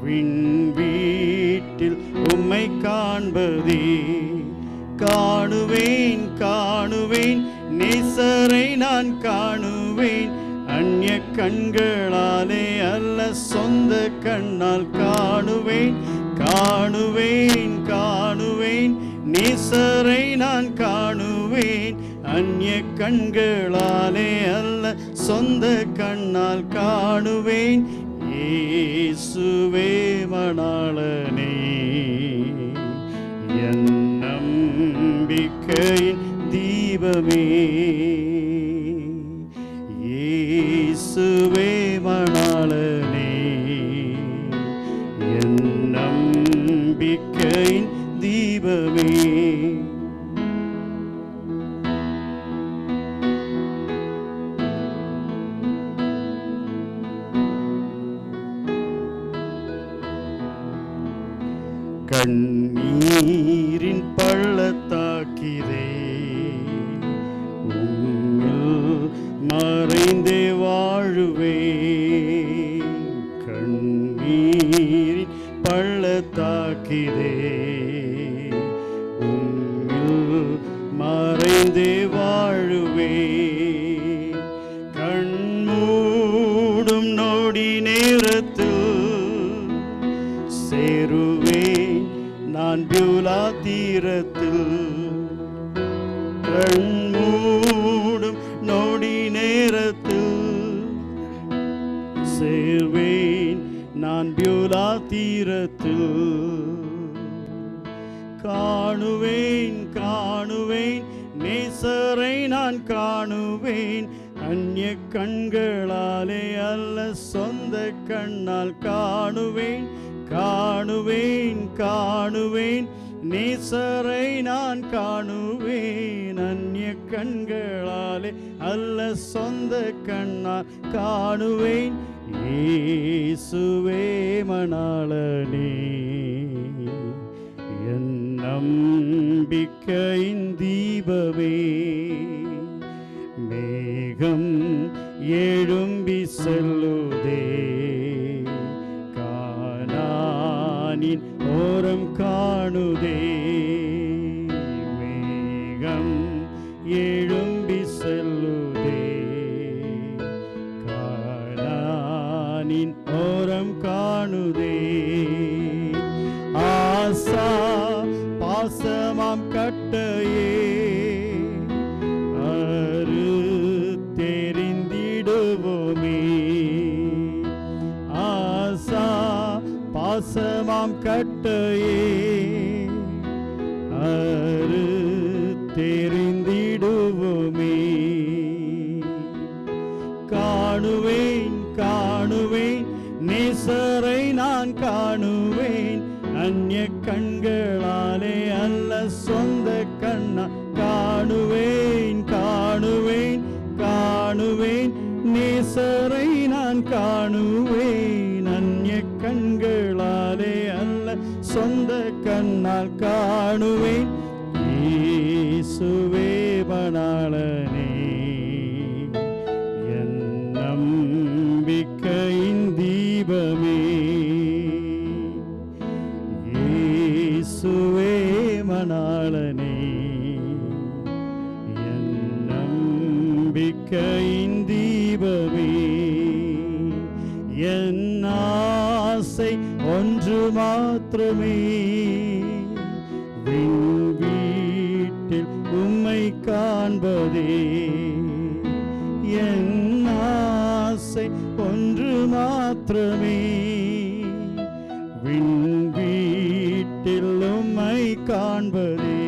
விண் வீட்டில் உம்மை காண்பதே. காணுவேன் காணுவேன் நேசரை நான் காணுவேன், அந்நிய கண்களாலே அல்ல சொந்த கண்ணால் காணுவேன். காணுவேன் காணுவேன் நேசரை நான் காணுவேன், அந்நிய கண்களாலே அல்ல சொந்த கண்ணால் காணுவேன். இயேசுவே மணாளனே என் நம்பிக்கையின் தீபமே. இயேசுவே மணாளனே என் நம்பிக்கையின் தீபமே. கண்ணீரின் பள்ளத்தாக்கிலே உம்மில் மறைந்தே வாழுவே. கண்ணீரின் பள்ளத்தாக்கிலே உம்மில் மறைந்தே வாழுவே. கண்மூடும் நொடி நேரத்தில் சேருவேன் நான் பியூலா தீரத்தில். கண்மூடும் நொடி நேரத்தில் சேர்வேன் நான் பியூலா தீரத்தில். காணுவேன் காணுவேன் நேசரை நான் காணுவேன், அந்நிய கண்களாலே அல்ல சொந்த கண்ணால் காணுவேன். காணுவேன் காணுவேன் நேசரை நான் காணுவேன், அந்நிய கண்களாலே அல்ல சொந்த கண்ணால் காணுவேன். இயேசுவே மணாளனே என் நம்பிக்கையின் தீபமே. மேகம் எழும்பி செல்லுதே, கானானின் ஓரம் காணுதே. மேகம் எழும்பி செல்லுதே, கானானின் ஓரம் காணுதே. ஆசா பாசமாம் கட்டையே தெரிந்திடுவோமே. ஆசா பாசமாம் கட்டையே தெரிந்திடுவோமே. காணுவேன் காணுவேன் நேசரை நான் காணுவேன், அந்நிய கண்களாலே அல்ல சொந்த கண்ணா காணுவேன். காணுவேன் காணுவேன் நேசரை நான் காணுவேன், அந்நிய கண்களாலே அல்ல சொந்த கண்ணால் காணுவேன். இயேசுவே மணாளனே என் நம்பிக்கையின் தீபமே. இயேசுவே மணாளனே என் நம்பிக்கையின் தீபமே. என் ஆசை ஒன்று மாத்திரமே, வீட்டில் உம்மை காண்பதே. என் ஆசை ஒன்று மாத்திரமே, வீட்டில் உம்மை காண்பதே.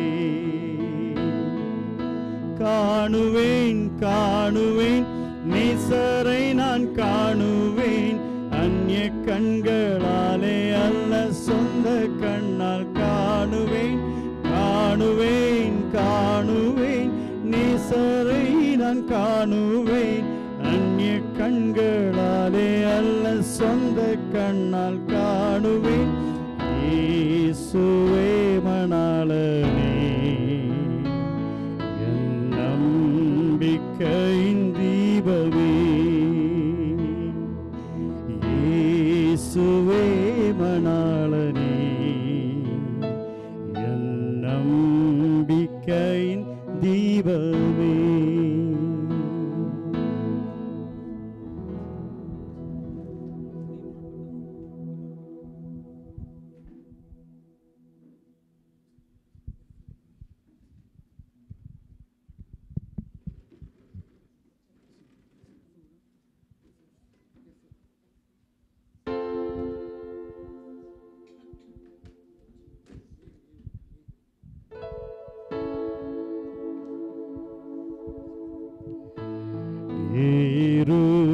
காணுவேன் காணுவேன் நேசரை நான் காணுவேன், அந்நிய கண்களாலே அல்ல சொந்த கண்ணால் காணுவேன். காணுவேன் காணுவேன் நேசரை நான் காணுவேன், அந்நிய கண்களாலே அல்ல சொந்த கண்ணால் காணுவேன். இயேசுவே மணாளனே என் நம்பிக்கையின் தீபமே. இயேசுவே மணாளனே என் நம்பிக்கையின் தீபமே.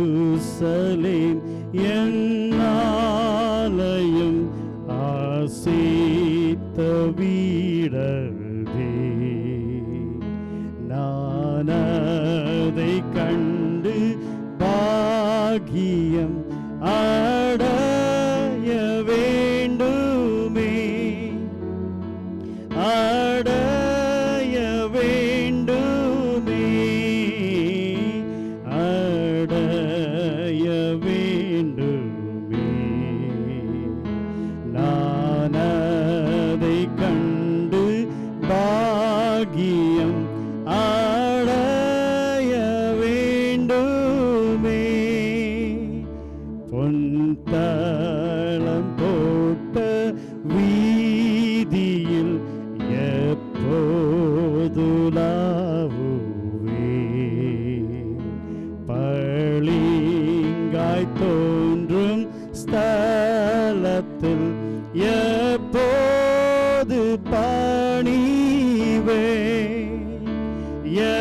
எருசலேம் என்னாலயம் ஆசித்த வீடதே, நான் அதை கண்டு பாக்கியம் அடைய வேண்டுமே, அடைய வேண்டுமே, அடைய வேண்டுமே. நான் அதை கண்டு பாக்கியம் அடைய வேண்டுமே. பொன்தளம் போட்ட வீதியில் எப்போதுலாவுவே, பளிங்காய் தோன்றும் ஸ்தலத்தில் எப்போது பணிவே,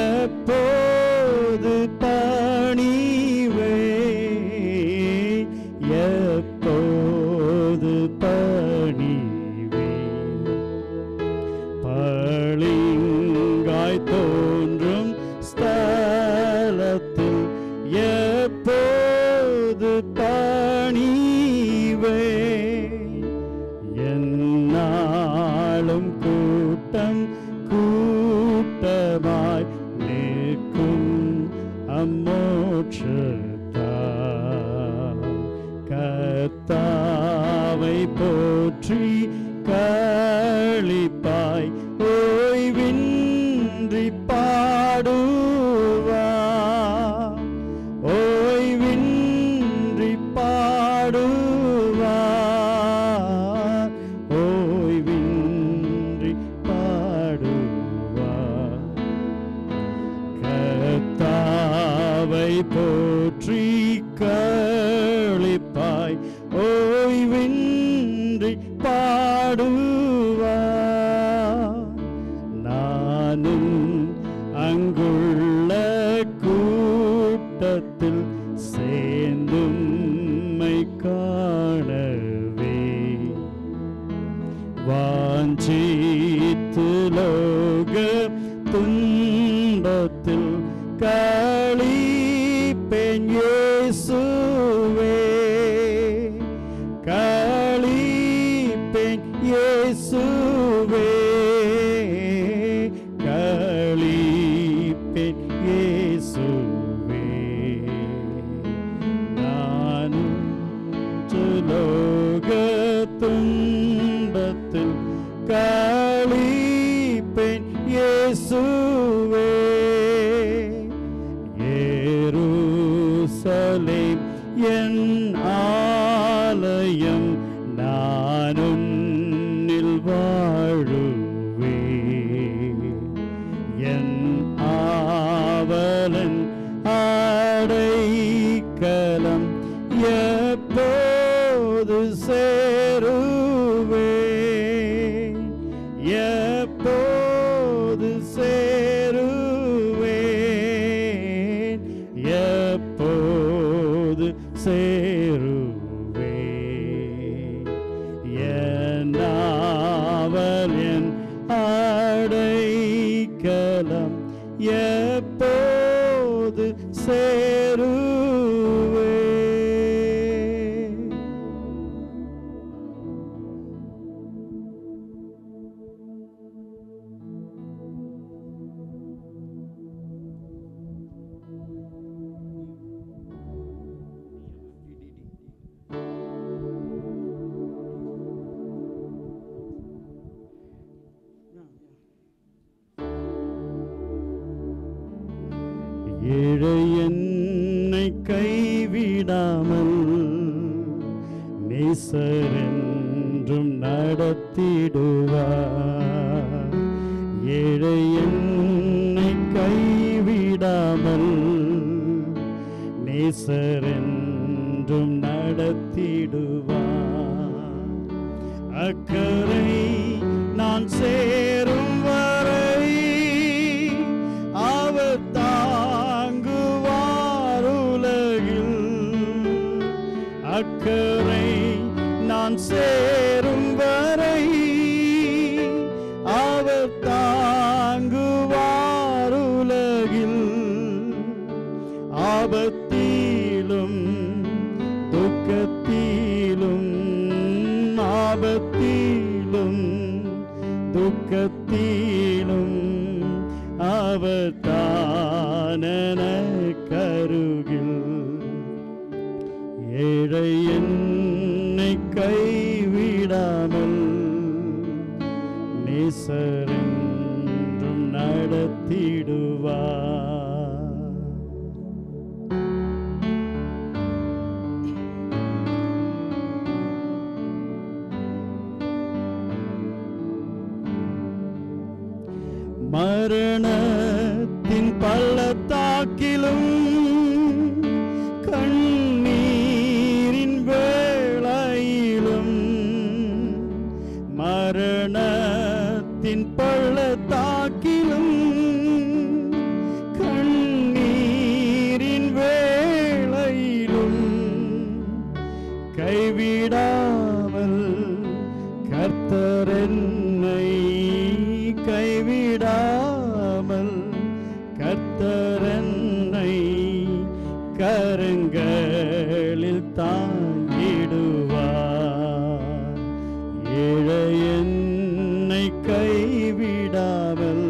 எப்போது பணிவே, எப்போது பணிவே. பளிங்காய் தோன்றும் ஸ்தலத்தில் எப்போது பணிவே. என்னாலும் கூட்டம் கூட்டமாய் நிற்கும் அம்மோட்சத்தார், கர்த்தாவை போற்றி களிப்பாய் ஓய்வின்றி பாடுவார், ஓய்வின்றி பாடுவார், ஓய்வின்றி பாடுவார். கர்த்தாவை போற்றி களிப்பாய் ஓய்வின்றி பாடுவார். நானும் அங்குள்ள கூட்டத்தில் சேர்ந்தும்மை காணவே, வாஞ்சித்து லோக துன்பத்தில் களிப்பேன் இயேசுவே, களிப்பேன் இயேசுவே, களிப்பேன் இயேசுவே. நானும் சுலோக துன்பத்தில் களிப்பேன் இயேசுவே. எருசலேம் என் ஆலயம், நான் உன்னில் வாழுவே, என் ஆவலன் அடைக்கலம் எப்போது சேருவேன், எப்போது சேருவேன், எப்போது சேருவேன். என் ஆவல் என் அடைக்கலம் எப்போது சேருவேன். ஏழை என்னை கைவிடாமல் நேசரென்றும் நடத்திடுவார். ஏழை என்னை கைவிடாமல் நேசரென்றும் நடத்திடுவார். அக்கறை நான் சேரும் வரை அவர் தாங்குவார் உலகில். அக்கறை நான் சேரும் வரை அவர் தாங்குவார் உலகில். ஆபத்திலும் துக்கத்திலும் ஆபத்திலும் துக்கத்திலும் அவர் தானென கருகில். ஏழை என்னை கைவிடாமல் நேசரென்றும் நடத்திடுவார். மரணத்தின் பள்ளத்தாக்கிலும் கண்ணீரின் வேளையிலும் மரணத்தின் பள்ளத்தாக்கிலும் கண்ணீரின் வேளையிலும் கைவிடாமல் கர்த்தர் என்னை கைவிடாமல் கர்த்தர் என்னை கரங்களில் தாங்கிடுவார். ஏழை என்னை கைவிடாமல்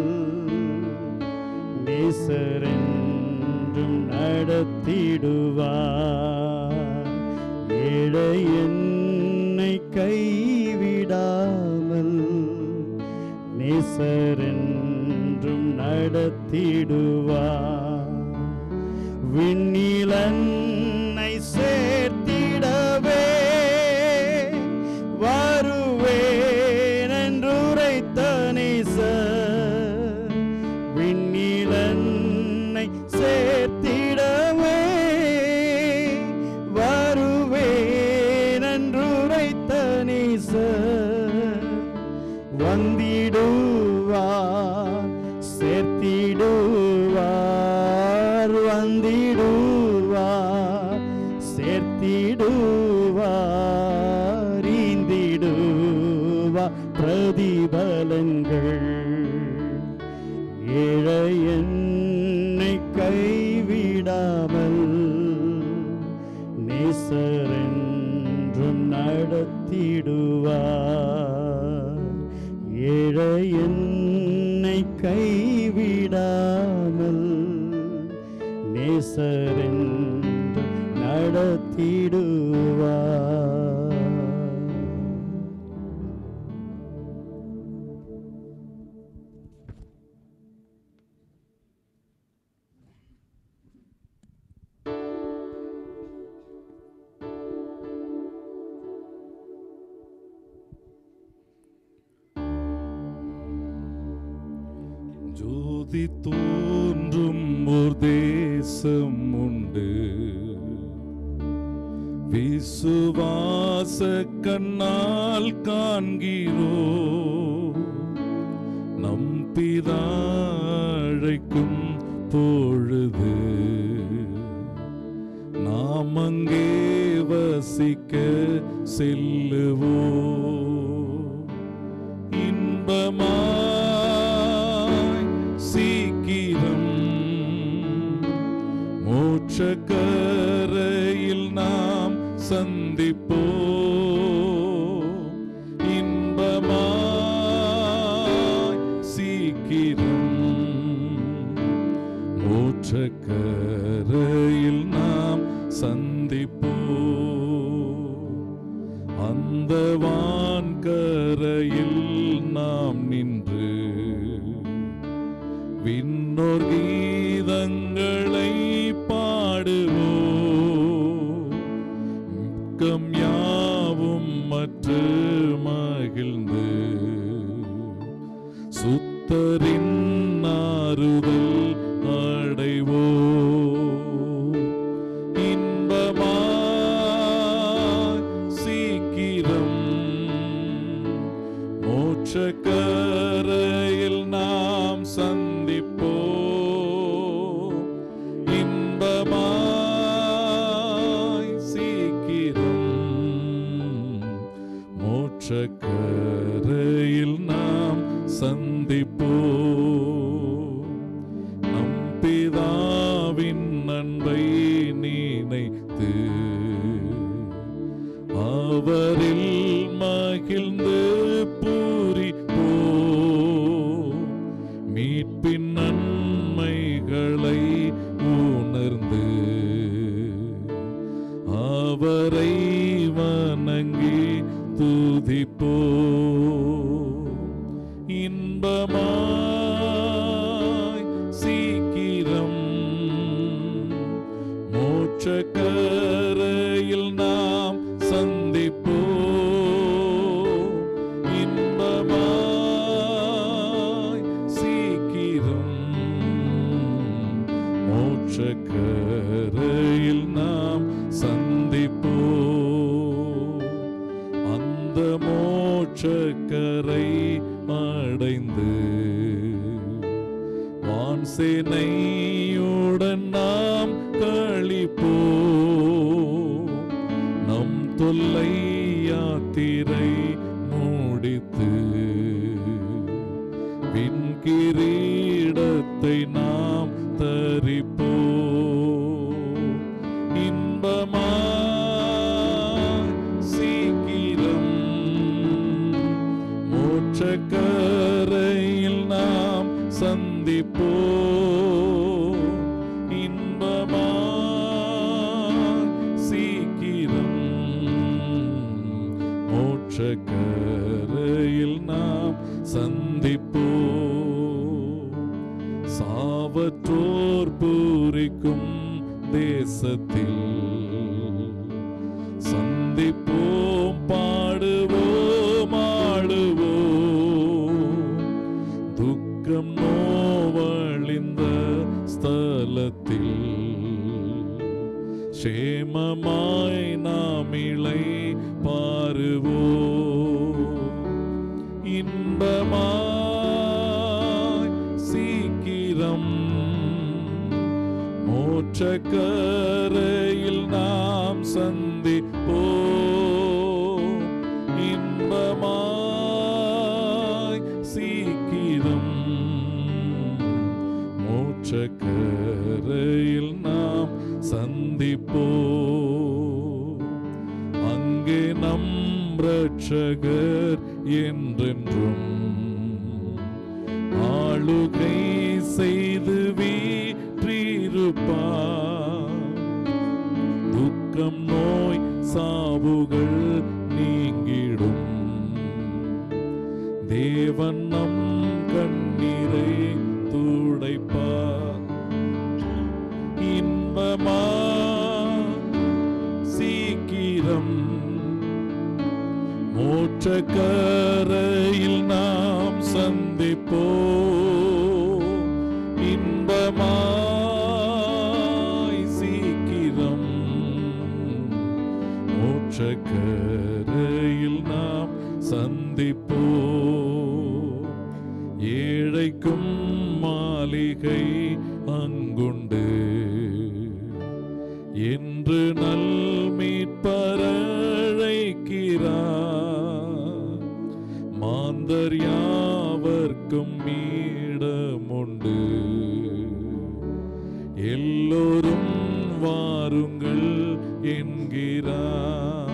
நேசரென்றும் நடத்திடுவார். ஏழை என்னை கைவிடாமல் நேசரென்றும் நடத்திடுவார். விண்ணிலன்னை சேர்த்திடவே வருவேன் என்றுரைத்த நேசர். விண்ணிலன்னை சேர்த்திடவே வருவேன் என்றுரைத்த நேசர். வந்திடுவார் சேர்த்திடுவார். வந்திடுவார் சேர்த்திடுவார். ஈந்திடுவார் பிரதிபலங்கள். ஏழை என்னை கைவிடாமல் நேசரென்றும் நடத்திடுவார். ஏழை என்னை கைவிடாமல் நேசரென்றும் நடத்திடுவார். ஜோதி தோன்றும் ஓர் தேசம் உண்டு, விசுவாச கண்ணால் காண்கிறோ. நம் பிதா அழைக்கும் பொழுது நாம் அங்கே வசிக்க செல்லுவோ. இன்பமாய் சீக்கிரம் மோட்சக்கரையில் நாம் சந்திப்போ. இன்பமாய் சீக்கிரம் மோட்சக்கரையில் நாம் சந்திப்போ. அந்த வான்கரையில் நாம் நின்று விண்ணோர் கீதங்களை மோட்சக்கரையில் நாம் சந்திப்போம் இன்பமாய் சீக்கிரம். மோட்சக்கரையில் நாம் சந்திப்போம் நம் பிதாவின் அன்பை நினைத்து அவரில் மகிழ்ந்து பூரிப்போம். மீட்பின் நன்மைகளை உணர்ந்து அவரை வணங்கி துதிப்போம். இன்பமாய் சீக்கிரம் மோட்சக்கரையில் நாம் சந்திப்போம் இன்பமாய் சீக்கிரம். மோட்சக்கரையில் நாம் சந்திப்போம். அந்த மோட்சக்கரை அடைந்து வான்சேனையுடன் நாம் களிப்போம். நம் தொல்லை யாத்திரை முடித்து விண்கிரீடத்தை நாம் தரிப்போம். இன்பமாய் சீக்கிரம் மோட்சக்கரையில் நாம் சந்திப்போம். இன்பமாய் சீக்கிரம் மோட்சக்கரையில் நாம் சந்திப்போம். சாவற்றோர் பூரிக்கும் தேசத்தில் சந்திப்போம் பாடுவோம் ஆடுவோம். துக்கம் நோவழிந்த ஸ்தலத்தில் சேமமாய் நாம் இளை பாருவோம். இன்பமாய் சீக்கிரம் மோட்சக்கரையில் நாம் சந்திப்போம். இன்பமாய் சீக்கிரம் மோட்சக்கரையில் நாம் சந்திப்போம். அங்கே நம் இரட்சகர் என்றென்றும் ஆளுகை செய்து வீற்றிருப்பார். துக்கம் நோய் சாவுகள் நீங்கிடும். தேவன் நம் கண்ணீரை துடைப்பார். இன்பமா சீக்கிரம் மோட்சக்கரையில் நாம் சந்திப்போம். இன்பமாய் சீக்கிரம் மோட்சக்கரையில் நாம் சந்திப்போம். ஏழைக்கும் மாளிகை அங்குண்டு என்று நல் மீட்பரழைக்கிறார். மாந்தர் யாவர்க்கும் இடமுண்டு. எல்லோரும் வாருங்கள் என்கிறார்.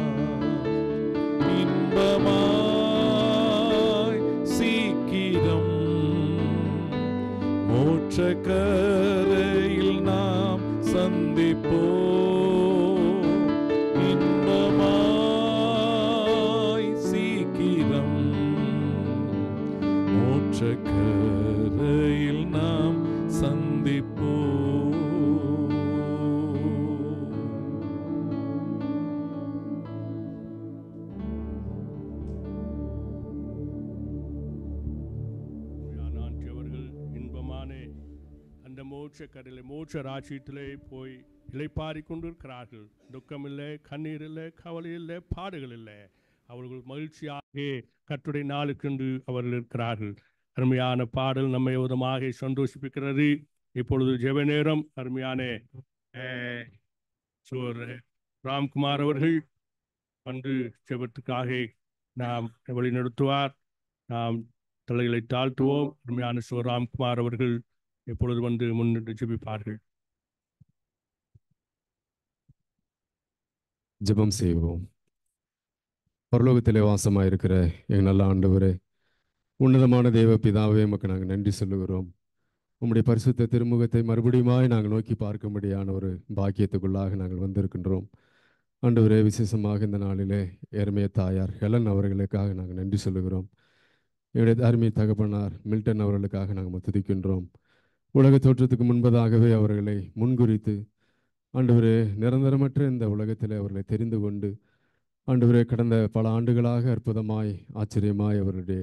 இன்பமாய் சீக்கிரம் மோட்சக்கரையில் நாம் சந்திப்போம். இன்பமாய் சீக்கிரம் மோட்சக்கரையில் நாம் சந்திப்போம். அந்த மோட்சக்கரையிலே மோட்ச ராஜ்யத்திலே போய் இளைப்பாரி கொண்டிருக்கிறார்கள். துக்கம் இல்லை, கண்ணீர் இல்லை, கவலை இல்லை, பாடுகள் இல்லை. அவர்கள் மகிழ்ச்சியாக கர்த்தருடைய நாளுக்கென்று அவர்கள் இருக்கிறார்கள். அருமையான பாடல் நம்மை விதமாக சந்தோஷிப்பிக்கிறது. இப்பொழுது ஜெப நேரம். அருமையான ராம்குமார் அவர்கள் வந்து ஜெபத்துக்காக நாம் வழிநடத்துவார். நாம் தலைகளை தாழ்த்துவோம். அருமையான ராம்குமார் அவர்கள் எப்பொழுது வந்து முன்னின்று ஜெபிப்பார்கள். ஜெபம் செய்வோம். பரலோகத்திலே வாசமாயிருக்கிற எங்கள் நல்ல ஆண்டவரே, உன்னதமான தேவ பிதாவே, உமக்கு நாங்கள் நன்றி சொல்லுகிறோம். உம்முடைய பரிசுத்த திருமுகத்தை மறுபடியுமாய் நாங்கள் நோக்கி பார்க்கும்படியான ஒரு பாக்கியத்துக்குள்ளாக நாங்கள் வந்திருக்கின்றோம். ஆண்டவரே, விசேஷமாக இந்த நாளிலே எருமைய தாயார் ஹெலன் அவர்களுக்காக நாங்கள் நன்றி சொல்லுகிறோம். என்னுடைய அருமை தகப்பனார் மில்டன் அவர்களுக்காக நாங்கள் துதிக்கின்றோம். உலக தோற்றத்துக்கு முன்பதாகவே அவர்களை முன்குறித்து ஆண்டவரே, நிரந்தரமற்ற இந்த உலகத்தில் அவர்களை தெரிந்து கொண்டு ஆண்டவரே, கடந்த பல ஆண்டுகளாக அற்புதமாய் ஆச்சரியமாய் அவருடைய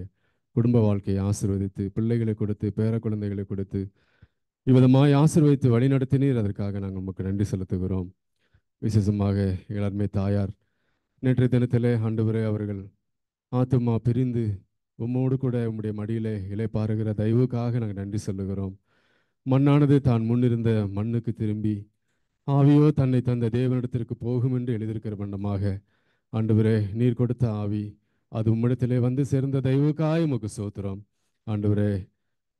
குடும்ப வாழ்க்கையை ஆசீர்வதித்து பிள்ளைகளை கொடுத்து பேர குழந்தைகளை கொடுத்து இவ்விதமாய் ஆசீர்வதித்து வழிநடத்தினீர். அதற்காக நாங்கள் உங்களுக்கு நன்றி செலுத்துகிறோம். விசேஷமாக எங்கள் அருமை தாயார் நேற்றைய தினத்திலே ஆண்டவரே, அவர்கள் ஆத்துமா பிரிந்து உம்மோடு கூட உம்முடைய மடியிலே இலைப்பாருகிற தயவுக்காக நாங்கள் நன்றி சொல்லுகிறோம். மண்ணானது தான் முன்னிருந்த மண்ணுக்கு திரும்பி ஆவியோ தன்னை தந்த தேவனிடத்திற்கு போகும் என்று எழுதியிருக்கிற வண்ணமாக ஆண்டவரே, நீர் கொடுத்த ஆவி அது உம்மிடத்திலே வந்து சேர்ந்த தயவுக்காய் உமக்கு ஸ்தோத்திரம். ஆண்டவரே,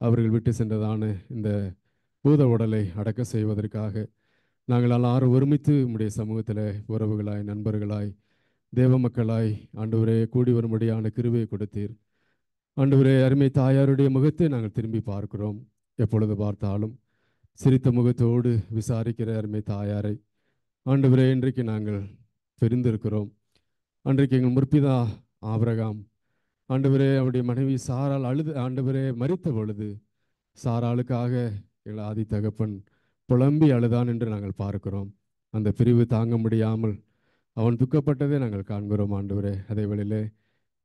அவர்கள் விட்டு சென்றதான இந்த பூத உடலை அடக்க செய்வதற்காக நாங்கள் எல்லாரும் ஒருமித்து உம்முடைய சமூகத்தில் உறவுகளாய் நண்பர்களாய் தேவ மக்களாய் ஆண்டவரே கூடி வரும்படியான கிருபையை கொடுத்தீர். ஆண்டவரே, அருமை தாயாருடைய முகத்தை நாங்கள் திரும்பி பார்க்கிறோம். எப்பொழுது பார்த்தாலும் சிரித்த முகத்தோடு விசாரிக்கிற அருமை தாயாரை ஆண்டவரே, இன்றைக்கு நாங்கள் பிரிந்திருக்கிறோம். அன்றைக்கு எங்கள் முற்பிதா ஆபிரகாம் ஆண்டவரே, அவருடைய மனைவி சாரால் அழுது ஆண்டவரே மரித்த பொழுது சாராளுக்காக எங்கள் ஆதி தகப்பன் புலம்பி அழுதான் என்று நாங்கள் பார்க்கிறோம். அந்த பிரிவு தாங்க முடியாமல் அவன் துக்கப்பட்டதை நாங்கள் காண்கிறோம். ஆண்டவரே, அதே வேளையிலே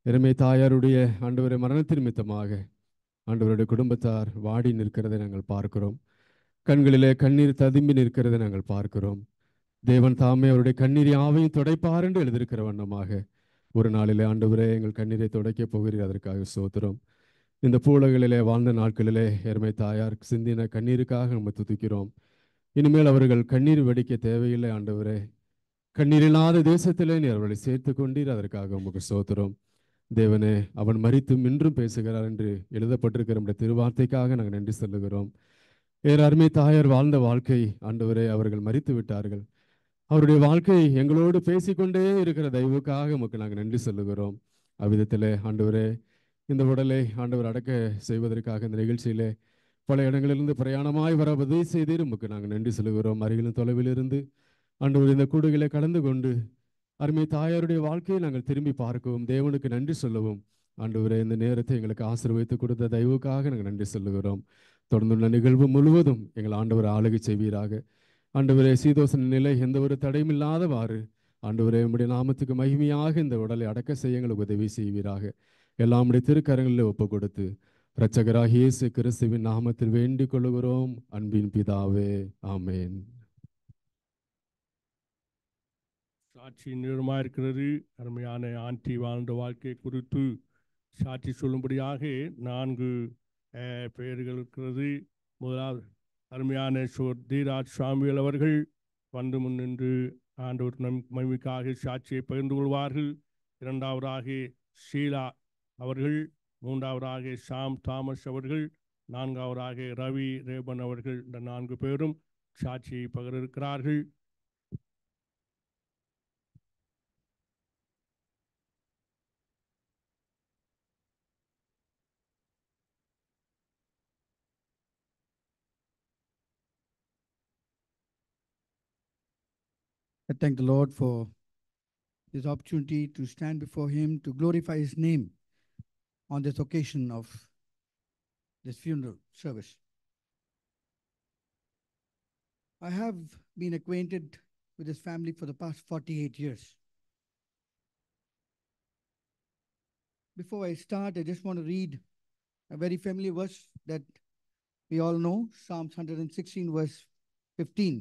எருமை தாயாருடைய ஆண்டவரே மரணத்தின் நிமித்தமாக ஆண்டவருடைய குடும்பத்தார் வாடி நிற்கிறதை நாங்கள் பார்க்கிறோம். கண்களிலே கண்ணீர் ததும்பி நிற்கிறதை நாங்கள் பார்க்கிறோம். தேவன் தாமே அவருடைய கண்ணீர் யாவையும் துடைப்பார் என்று எழுதியிருக்கிற வண்ணமாக ஒரு நாளிலே ஆண்டவரே எங்கள் கண்ணீரை துடைக்கப் போகிறீர். அதற்காக ஸ்தோத்திரம். இந்த பூலகளிலே வாழ்ந்த நாட்களிலே எருமை தாயார் சிந்தின கண்ணீருக்காக நம்ம துதிக்கிறோம். இனிமேல் அவர்கள் கண்ணீர் வெடிக்க தேவையில்லை. ஆண்டவரே, கண்ணீர் இல்லாத தேசத்திலே நீர் அவர்களை சேர்த்து கொண்டீர். அதற்காக உங்களுக்கு ஸ்தோத்திரம். தேவனே, அவன் மரித்தும் இன்றும் பேசுகிறார் என்று எழுதப்பட்டிருக்கிற நம்முடைய திருவார்த்தைக்காக நாங்கள் நன்றி சொல்லுகிறோம். வேறு அருமை தாயார் வாழ்ந்த வாழ்க்கை ஆண்டவரே, அவர்கள் மரித்து விட்டார்கள். அவருடைய வாழ்க்கை எங்களோடு பேசிக்கொண்டே இருக்கிற தயவுக்காக உமக்கு நாங்கள் நன்றி சொல்லுகிறோம். அவ்விதத்திலே ஆண்டவரே, இந்த உடலை ஆண்டவர் அடக்க செய்வதற்காக இந்த நிகழ்ச்சியிலே பல இடங்களிலிருந்து பிரயாணமாய் வர உதவி செய்தீர். உமக்கு நாங்கள் நன்றி சொல்லுகிறோம். அருகிலும் தொலைவில் இருந்து ஆண்டவர் இந்த கூடுகளை கலந்து கொண்டு அருமை தாயாருடைய வாழ்க்கையை நாங்கள் திரும்பி பார்க்கவும் தேவனுக்கு நன்றி சொல்லவும் ஆண்டவரே, இந்த நேரத்தை எங்களுக்கு ஆசீர்வதித்து கொடுத்த தயவுக்காக நாங்கள் நன்றி சொல்லுகிறோம். தொடர்ந்துள்ள நிகழ்வு முழுவதும் எங்கள் ஆண்டவர் ஆளுகை செய்வீராக. ஆண்டவரே, சீதோசன நிலை எந்த ஒரு தடையும் இல்லாதவாறு ஆண்டவரே உம்முடைய நாமத்துக்கு மகிமையாக இந்த உடலை அடக்க செய்ய எங்களுக்கு உதவி செய்வீராக. எல்லாம் உம்முடைய திருக்கரங்களில் ஒப்பு கொடுத்து இரட்சகராகிய இயேசு கிறிஸ்துவின் நாமத்தில் வேண்டிக் கொள்கிறோம். அன்பின் பிதாவே, ஆமேன். சாட்சி நிறுவனமாக இருக்கிறது. அருமையான ஆண்டி வாழ்ந்த வாழ்க்கை குறித்து சாட்சி சொல்லும்படியாக 4 பெயர்கள் இருக்கிறது. முதலாவது அருமையான தீராஜ் சாமுவேல் அவர்கள் வந்து முன்னின்று ஆண்டவர் மகிமைக்காக சாட்சியை பகிர்ந்து கொள்வார்கள். இரண்டாவதாக ஷீலா அவர்கள், மூன்றாவதாக ஷாம் தாமஸ் அவர்கள், நான்காவதாக ரவி ரேபன் அவர்கள். இந்த 4 பேரும் சாட்சியை பகிர இருக்கிறார்கள். I thank the Lord for this opportunity to stand before Him to glorify His name on this occasion of this funeral service. I have been acquainted with this family for the past 48 years. Before I start, I just want to read a very familiar verse that we all know, Psalms 116 verse 15.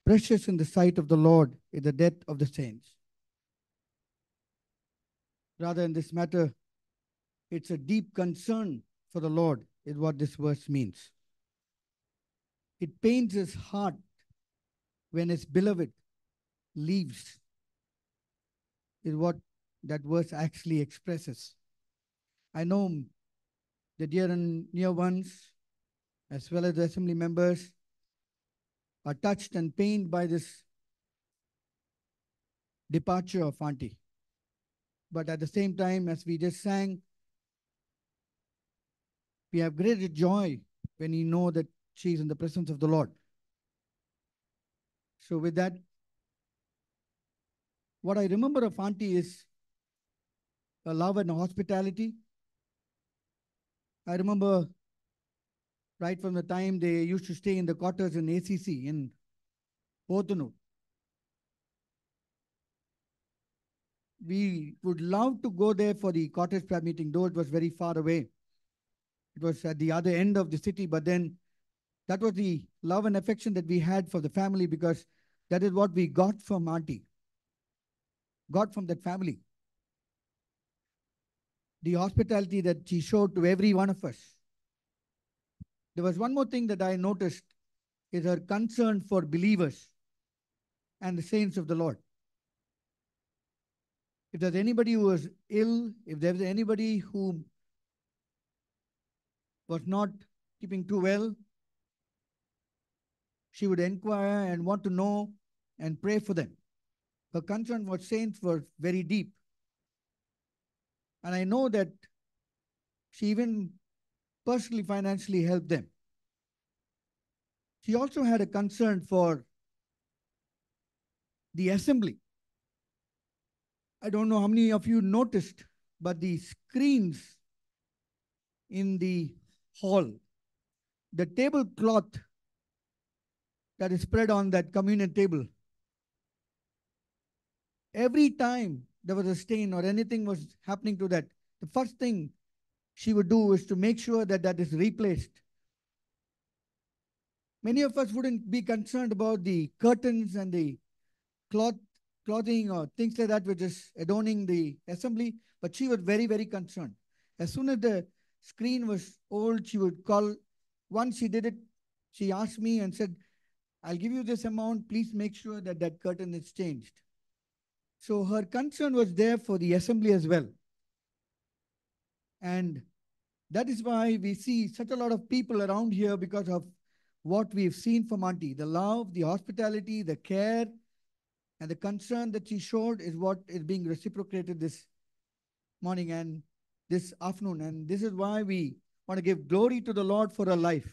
Precious in the sight of the Lord is the death of the saints. Rather, in this matter, it's a deep concern for the Lord, is what this verse means. It pains his heart when his beloved leaves, is what that verse actually expresses. I know the dear and near ones, as well as the assembly members, are touched and pained by this departure of Auntie. But at the same time, as we just sang, we have great joy when we know that she is in the presence of the Lord. So with that, what I remember of Auntie is her love and hospitality. I remember right from the time they used to stay in the quarters in ACC in Potunu. We would love to go there for the cottage prayer meeting, though it was very far away. It was at the other end of the city, but then that was the love and affection that we had for the family, because that is what we got from Auntie, got from that family. The hospitality that she showed to every one of us. There was one more thing that I noticed, is her concern for believers and the saints of the Lord. If there's anybody who was ill, if there was anybody who was not keeping too well, she would inquire and want to know and pray for them. Her concern for saints was very deep. And I know that she even personally, financially helped them. She also had a concern for the assembly. I don't know how many of you noticed, but the screens in the hall, the tablecloth that is spread on that communion table, every time there was a stain or anything was happening to that, the first thing she would do is to make sure that that is replaced. Many of us wouldn't be concerned about the curtains and the clothing or things like that, which is adorning the assembly, but she was very, very concerned. As soon as the screen was old, she would call. Once she did it, she asked me and said, I'll give you this amount, please make sure that that curtain is changed. So her concern was there for the assembly as well. And that is why we see such a lot of people around here, because of what we've seen from Auntie. The love, the hospitality, the care, and the concern that she showed is what is being reciprocated this morning and this afternoon. And this is why we want to give glory to the Lord for her life.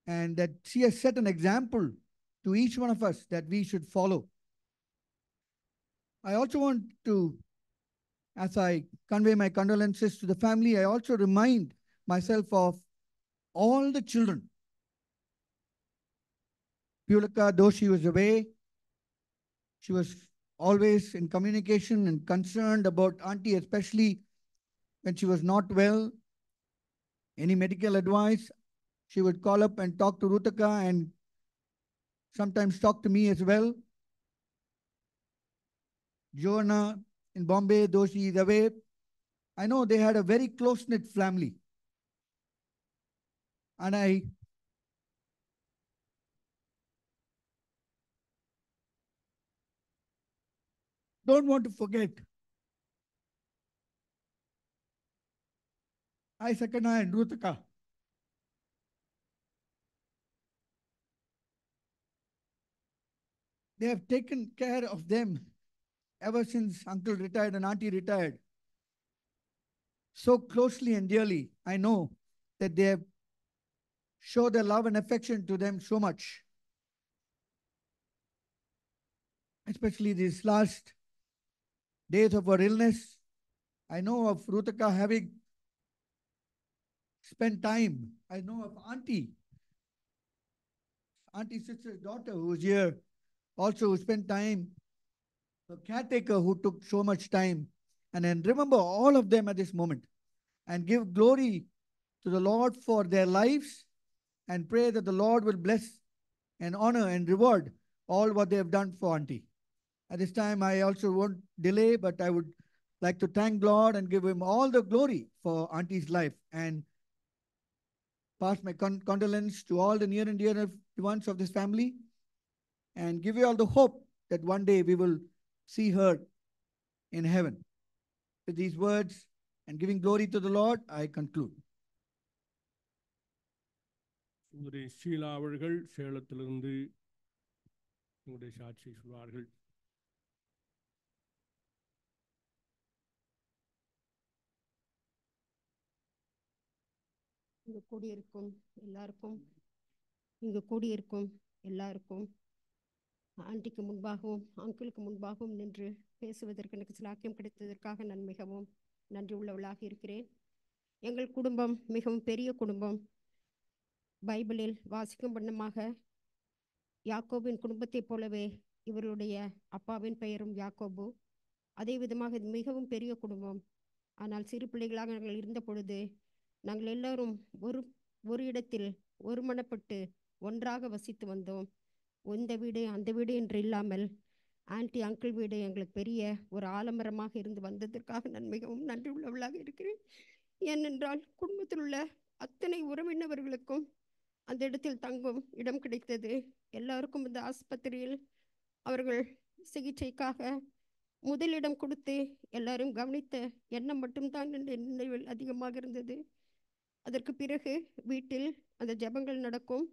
And that she has set an example to each one of us that we should follow. I also want to, as I convey my condolences to the family, I also remind myself of all the children. Pulika, though she was away, she was always in communication and concerned about Auntie, especially when she was not well. Any medical advice, she would call up and talk to Rutika and sometimes talk to me as well. Joanna in Bombay, though she is away, I know they had a very close-knit family. And I don't want to forget Isakana and Rutika. They have taken care of them ever since uncle retired and auntie retired. So closely and dearly, I know that they have shown their love and affection to them so much. Especially these last days of her illness. I know of Rutika having spent time. I know of Auntie's sister's daughter who was here, also who spent time. The caretaker who took so much time. And then remember all of them at this moment. And give glory to the Lord for their lives. And pray that the Lord will bless and honor and reward all what they have done for Auntie. At this time, I also won't delay, but I would like to thank God and give Him all the glory for Auntie's life, and pass my condolence to all the near and dear ones of this family, and give you all the hope that one day we will see her in heaven. With these words and giving glory to the Lord, I conclude. சகோதரி ஷீலா அவர்கள் சேலத்திலிருந்து உங்களுடைய சாட்சி சொல்வார்கள். இங்கு கூடியிருக்கும் எல்லாருக்கும் ஆண்டிக்கு முன்பாகவும் அங்கிளுக்கு முன்பாகவும் நின்று பேசுவதற்கு எனக்கு சிலாக்கியம் கிடைத்ததற்காக நான் மிகவும் நன்றி உள்ளவளாக இருக்கிறேன். எங்கள் குடும்பம் மிகவும் பெரிய குடும்பம். பைபிளில் வாசிக்கும் வண்ணமாக யாக்கோபின் குடும்பத்தைப் போலவே இவருடைய அப்பாவின் பெயரும் யாக்கோபு. அதே விதமாக இது மிகவும் பெரிய குடும்பம். ஆனால் சிறு பிள்ளைகளாக நாங்கள் இருந்த பொழுது நாங்கள் எல்லோரும் ஒரு இடத்தில் ஒருமனப்பட்டு ஒன்றாக வசித்து வந்தோம். இந்த வீடு அந்த வீடு என்று இல்லாமல் ஆன்டி அங்கிள் வீடு எங்களுக்கு பெரிய ஒரு ஆலமரமாக இருந்து வந்ததற்காக நான் மிகவும் நன்றி உள்ளவளாக இருக்கிறேன். ஏனென்றால் குடும்பத்தில் உள்ள அத்தனை உறவினர்களுக்கும் அந்த இடத்தில் தங்கும் இடம் கிடைத்தது. எல்லாருக்கும் இந்த ஆஸ்பத்திரியில் அவர்கள் சிகிச்சைக்காக முதலிடம் கொடுத்து எல்லாரும் கவனித்த எண்ணம் மட்டும்தான் என் நினைவில் அதிகமாக இருந்தது. அதற்கு பிறகு வீட்டில் அந்த ஜெபங்கள் நடக்கும்.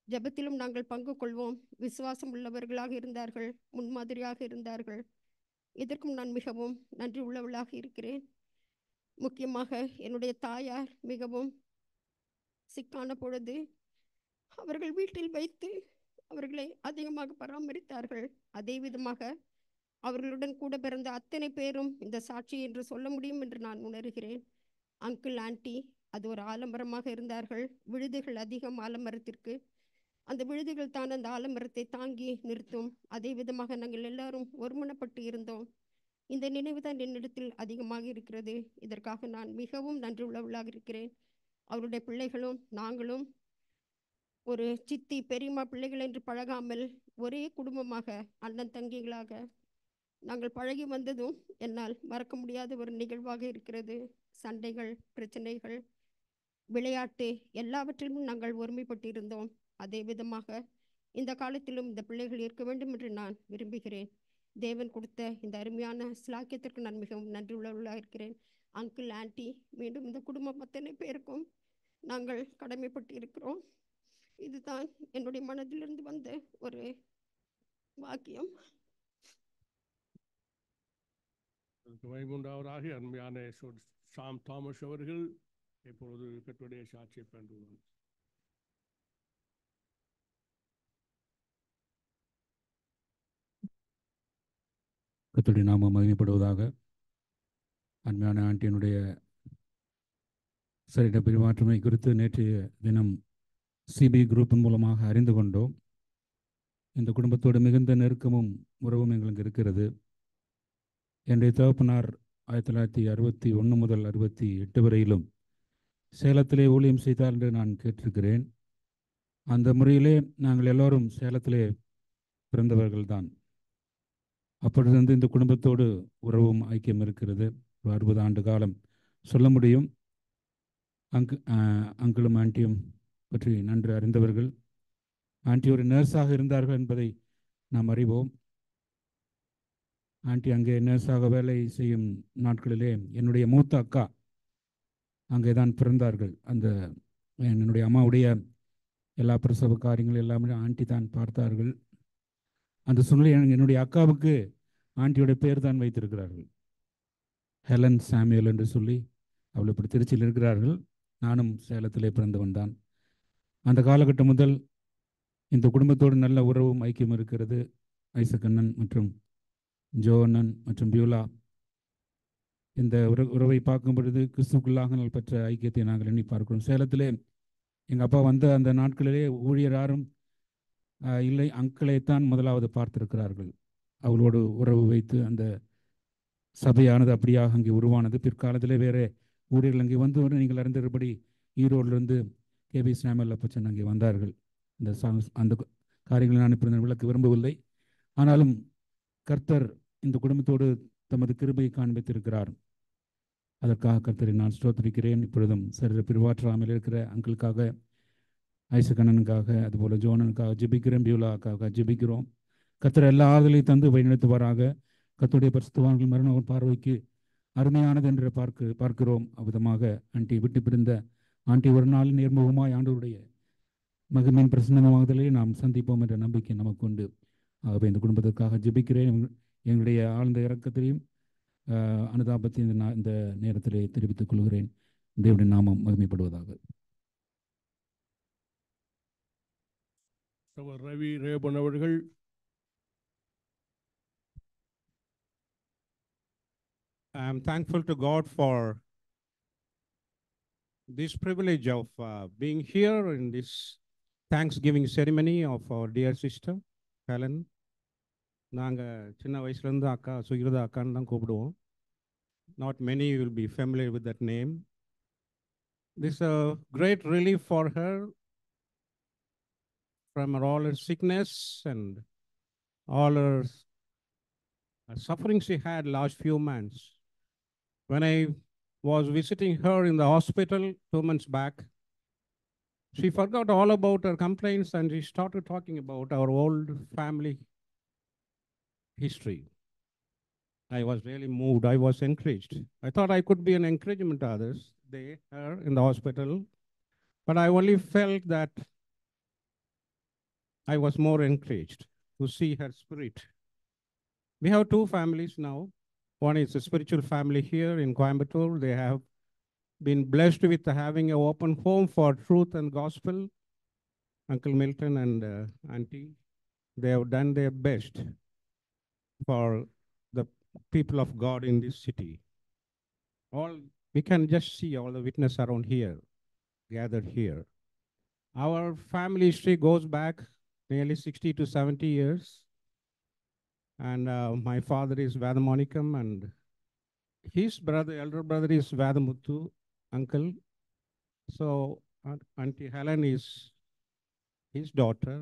ஜெபத்திலும் நாங்கள் பங்கு கொள்வோம். விசுவாசம் உள்ளவர்களாக இருந்தார்கள், முன்மாதிரியாக இருந்தார்கள். இதற்கும் நான் மிகவும் நன்றி உள்ளவளாக இருக்கிறேன். முக்கியமாக என்னுடைய தாயார் மிகவும் சிக்கான பொழுது அவர்கள் வீட்டில் வைத்து அவர்களை அதிகமாக பராமரித்தார்கள். அதே விதமாக அவர்களுடன் கூட பிறந்த அத்தனை பேரும் இந்த சாட்சி என்று சொல்ல முடியும் என்று நான் உணர்கிறேன். அங்கிள் ஆன்டி அது ஒரு ஆலமரமாக இருந்தார்கள். விழுதுகள் அதிகம் ஆலமரத்திற்கு. அந்த விழுதுகள் தான் அந்த ஆலமரத்தை தாங்கி நிறுத்தும். அதே விதமாக நாங்கள் எல்லாரும் ஒருமனப்பட்டு இருந்தோம். இந்த நினைவு தான் என்னிடத்தில் அதிகமாக இருக்கிறது. இதற்காக நான் மிகவும் நன்றி உள்ளவளாக இருக்கிறேன். அவருடைய பிள்ளைகளும் நாங்களும் ஒரு சித்தி பெரியம்மா பிள்ளைகள் என்று பழகாமல் ஒரே குடும்பமாக அண்ணன் தங்கிகளாக நாங்கள் பழகி வந்ததும் என்னால் மறக்க முடியாத ஒரு நிகழ்வாக இருக்கிறது. சண்டைகள், பிரச்சனைகள், விளையாட்டு எல்லாவற்றிலும் நாங்கள் ஒருமைப்பட்டு இருந்தோம். அதே விதமாக இந்த காலத்திலும் இந்த பிள்ளைகள் இருக்க வேண்டும் என்று நான் விரும்புகிறேன். தேவன் கொடுத்த இந்த அருமையான சிலாக்கியத்திற்கு நான் மிகவும் நன்றி உள்ளவளாக இருக்கிறேன். அங்கிள் ஆன்டி மீண்டும் இந்த குடும்பம் அத்தனை பேருக்கும் நாங்கள் கடமைப்பட்டு இருக்கிறோம். இதுதான் என்னுடைய மனதிலிருந்து வந்த ஒரு வாக்கியம். வைகுண்டாவராக அருமையான சாம் தாமஸ் அவர்கள் இப்பொழுது கர்த்தருடைய சாட்சியை பகிர்ந்துள்ளார். கர்த்தருடைய நாமம் மகிமைப்படுவதாக. அருமையான ஆண்டியினுடைய சரிட பரிமாற்றமை குறித்து நேற்றைய தினம் சிபி குரூப்பின் மூலமாக அறிந்து கொண்டோம். இந்த குடும்பத்தோடு மிகுந்த நெருக்கமும் உறவும் எங்களுக்கு இருக்கிறது. என்னுடைய தகப்பனார் 1961 முதல் 68 வரையிலும் சேலத்திலே ஊழியம் செய்தார் என்று நான் கேட்டிருக்கிறேன். அந்த முறையிலே நாங்கள் எல்லோரும் சேலத்திலே பிறந்தவர்கள்தான். அப்பொழுது இந்த குடும்பத்தோடு உறவும் ஐக்கியம் இருக்கிறது. ஒரு 60 ஆண்டு காலம் சொல்ல முடியும். அங்கிளும் ஆண்டியும் பற்றி நன்கு அறிந்தவர்கள். ஆண்டி ஒரு நர்ஸாக இருந்தார்கள் என்பதை நாம் அறிவோம். ஆண்டி அங்கே நர்ஸாக வேலை செய்யும் நாட்களிலே என்னுடைய மூத்த அக்கா அங்கே தான் பிறந்தார்கள். என்னுடைய அம்மாவுடைய எல்லா பிரசவ காரியங்கள் எல்லாமே ஆண்டி தான் பார்த்தார்கள். அந்த சூழ்நிலை என்னுடைய அக்காவுக்கு ஆண்டியோட பேர் தான் வைத்திருக்கிறார்கள், ஹெலன் சாமியல் என்று சொல்லி. அவள் இப்படி திருச்சியில் இருக்கிறார்கள். நானும் சேலத்திலே பிறந்தவன் தான். அந்த காலகட்டம் முதல் இந்த குடும்பத்தோடு நல்ல உறவும் ஐக்கியம் இருக்கிறது. ஐசக்கண்ணன் மற்றும் ஜோ அண்ணன் மற்றும் பியூலா இந்த உறவை பார்க்கும் பொழுது கிறிஸ்துக்குள்ளாக பெற்ற ஐக்கியத்தை நாங்கள் எண்ணி பார்க்கிறோம். சேலத்திலே எங்கள் அப்பா வந்த அந்த நாட்களிலே ஊழியர் யாரும் இல்லை, அங்கிளைத்தான் முதலாவது பார்த்திருக்கிறார்கள். அவளோடு உறவு வைத்து அந்த சபையானது அப்படியாக அங்கே உருவானது. பிற்காலத்திலே வேறு ஊழியர்கள் அங்கே வந்து நீங்கள் அறிந்தபடி ஈரோடிலிருந்து கேபி சாமுவேல் அப்பச்சன் அங்கே வந்தார்கள். அந்த காரியங்களை நான் இப்போ விளக்க விரும்பவில்லை. ஆனாலும் கர்த்தர் இந்த குடும்பத்தோடு தமது கிருபையை காண்பித்திருக்கிறார். அதற்காக கர்த்தரை நான் ஸ்தோத்திரிக்கிறேன். இப்பொழுதும் சரீர பிரிவாற்றாமல் இருக்கிற அங்கிளுக்காக, ஐசக் அண்ணனுக்காக, அதுபோல் ஜோனனுக்காக ஜெபிக்கிறோம், பியூலாக்காக ஜெபிக்கிறோம். கர்த்தர் எல்லா ஆறுதலையும் தந்து வழிநடத்துவாராக. கர்த்தருடைய பரிசுத்தவான்கள் மரண பார்வைக்கு அருமையானது என்று பார்க்கிறோம். அவ்விதமாக ஆண்டி விட்டு பிரிந்த ஆண்டி ஒரு நாள் நேர்முகமாய் ஆண்டவருடைய மகிமையின் பிரசன்னமாகுதலை நாம் சந்திப்போம் என்ற நம்பிக்கை நமக்கு உண்டு. ஆகவே இந்த குடும்பத்திற்காக ஜெபிக்கிறேன். எங்களுடைய ஆழ்ந்த இரக்கத்தையும் அனுதாபத்தையும் இந்த நேரத்திலே தெரிவித்துக் கொள்கிறேன். தேவனுடைய நாமம் மகிமைப்படுவதாக. ரவி ரேபன் அவர்கள் I am thankful to God for this privilege of being here in this Thanksgiving ceremony of our dear sister, Helen. நாங்கள் சின்ன வயசுலேருந்து அக்கா சுகிருதா அக்கான்னு தான் கூப்பிடுவோம். Not many will be familiar with that name. This is a great relief for her from all her sickness and all her suffering she had last few months. When I was visiting her in the hospital 2 months back, she forgot all about her complaints and she started talking about our old family history. I was really moved. I was encouraged. I thought I could be an encouragement to others, her in the hospital, but I only felt that I was more encouraged to see her spirit. We have two families now. One is a spiritual family here in Coimbatore. They have been blessed with having an open home for truth and gospel. Uncle Milton and Auntie, they have done their best for the people of God in this city. We can just see all the witness around here, gathered here. Our family history goes back nearly 60 to 70 years. And my father is Vadamonikam, and his elder brother is Vadamuttu, uncle. So Auntie Helen is his daughter,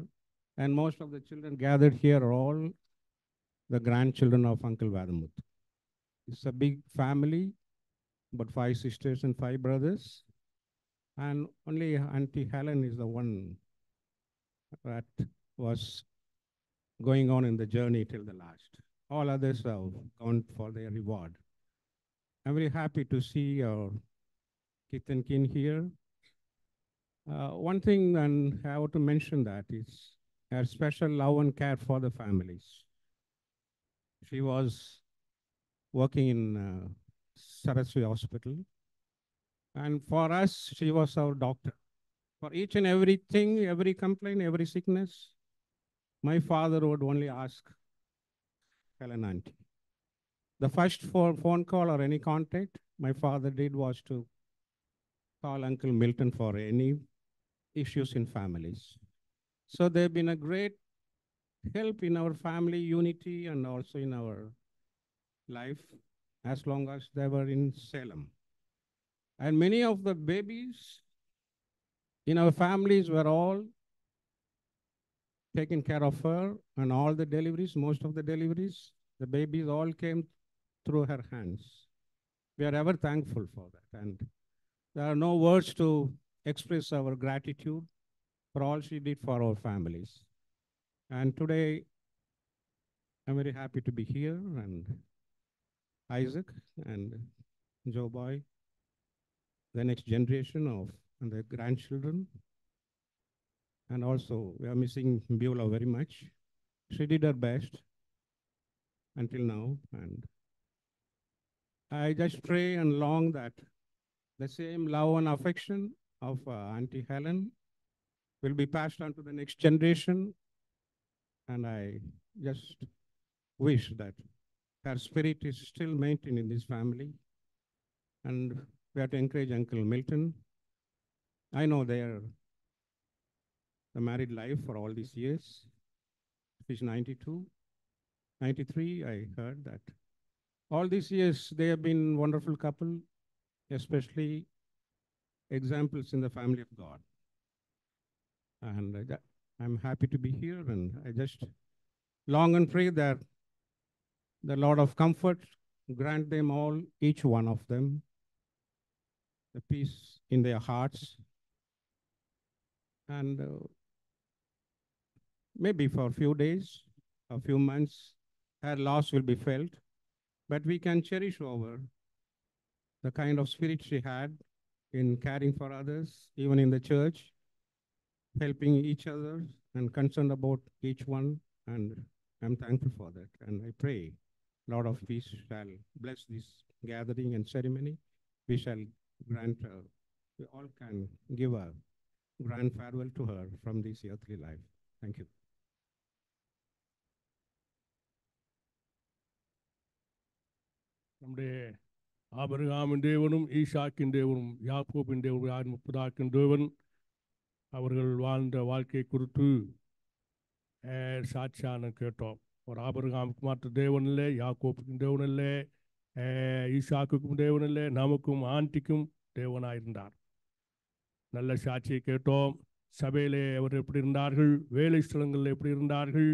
and most of the children gathered here are all the grandchildren of Uncle Vadamuttu. It's a big family, but 5 sisters and 5 brothers, and only Auntie Helen is the one that was going on in the journey till the last. All others have gone for their reward. I'm very happy to see our kith and kin here. One thing, and I have to mention that, is her special love and care for the families. She was working in Saraswati Hospital, and for us, she was our doctor. For each and everything, every complaint, every sickness, my father would only ask Helen Auntie. The first phone call or any contact my father did was to call Uncle Milton for any issues in families. So they've been a great help in our family unity and also in our life as long as they were in Salem. And many of the babies in our families were all taken care of her, and all the deliveries, most of the deliveries, the babies all came through her hands. We are ever thankful for that. And there are no words to express our gratitude for all she did for our families. And today, I'm very happy to be here, and Isaac and Joe Boy, the next generation of and the grandchildren. And also, we are missing Beulah very much. She did her best until now. And I just pray and long that the same love and affection of Auntie Helen will be passed on to the next generation. And I just wish that her spirit is still maintained in this family. And we have to encourage Uncle Milton. I know they are the married life for all these years. She's 92, 93, I heard that. All these years, they have been a wonderful couple, especially examples in the family of God. And I'm happy to be here, and I just long and pray that the Lord of comfort grant them all, each one of them, the peace in their hearts. And maybe for a few days, a few months, her loss will be felt, but we can cherish over the kind of spirit she had in caring for others, even in the church, helping each other and concerned about each one. And I'm thankful for that. And I pray Lord of peace shall bless this gathering and ceremony. We shall grant, we all can give a grand farewell to her from this earthly life. Thank you. நம்முடைய ஆபிரகாமின் தேவனும் ஈசாக்கின் தேவனும் யாக்கோபின் தேவனும் முப்பதாக்கின் தேவன் அவர்கள் வாழ்ந்த வாழ்க்கை குறித்து சாட்சியான கேட்டோம். ஒரு ஆபிரகாமுக்கு மாற்ற தேவன் இல்லை, யாக்கோப்புக்கும் தேவன் இல்லை, ஈசாக்குக்கும் தேவன் இல்லை, நமக்கும் ஆண்டிக்கும் தேவனாயிருந்தார். நல்ல சாட்சியை கேட்டோம். சபையிலே அவர் எப்படி இருந்தார்கள், வேலை ஸ்தலங்களில் எப்படி இருந்தார்கள்,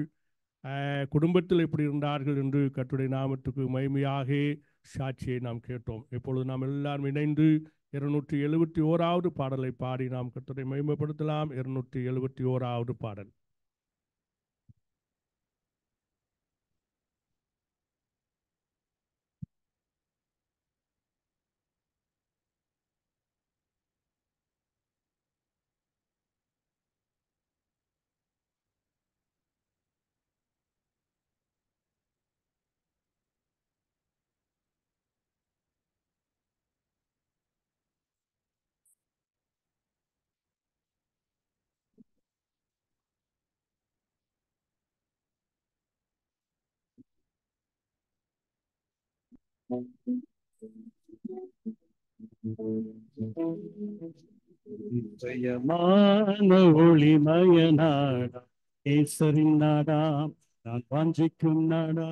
குடும்பத்தில் எப்படி இருந்தார்கள் என்று கர்த்தருடைய நாமத்துக்கு மகிமையாக சாட்சியை நாம் கேட்டோம். இப்பொழுது நாம் எல்லாரும் இணைந்து 271வது பாடலை பாடி நாம் கர்த்தரை மகிமைப்படுத்தலாம். 271வது பாடல். நிச்சயமான ஒளிமயனாடா ஈஸ்வரின் நாடாம் நான் வாஞ்சிக்கும் நாடா,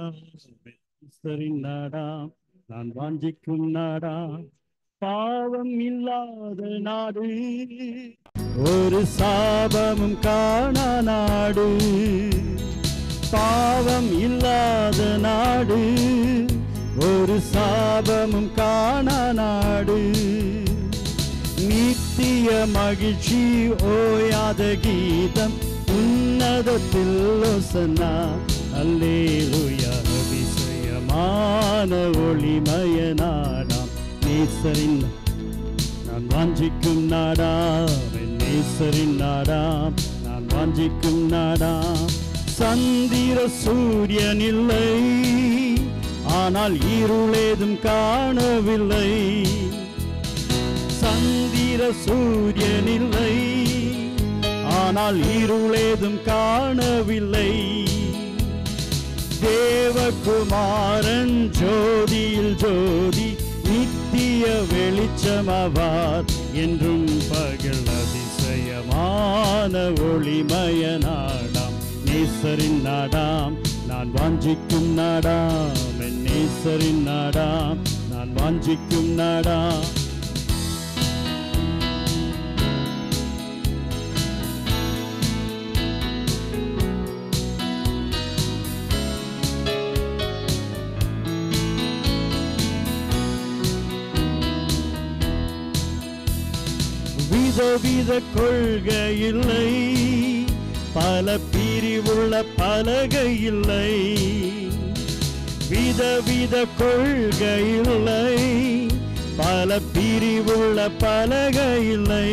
ஈஸ்வரின் நாடாம் நான் வாஞ்சிக்கும் நாடா, பாவம் இல்லாத நாடு, ஒரு சாபமும் காணா நாடு, பாவம் இல்லாத நாடு, ஒரு சாபமும் காணா நாடு, நித்திய மகிழ்ச்சி ஓயாத கீதம் உன்னதத்தில் ஓசன்னா அல்லேலூயா. அதிசயமான ஒளிமய நாடாம் நேசரின் நான் வாஞ்சிக்கும் நாடாம், நேசரின் நாடாம் நான் வாஞ்சிக்கும் நாடாம். சந்திர சூரியன் இல்லை, ஆனால் இருளேதும் காணவில்லை, சந்திர சூரியன் இல்லை, ஆனால் இருளேதும் காணவில்லை, தேவகுமாரன் ஜோதியில் ஜோதி நித்திய வெளிச்சமாவார் என்றும் பகல். அதிசயமான ஒளிமய நாடாம் நேசரின் நாடாம் நான் வாஞ்சிக்கும் நாடாம், என் நேசரின் நாடாம் நான் வாஞ்சிக்கும் நாடாம். விதவித கொள்கை இல்லை, பல பிரிவுள்ள பலகை இல்லை, விதவித கொள்கை இல்லை, பல பிரிவுள்ள பலகை இல்லை,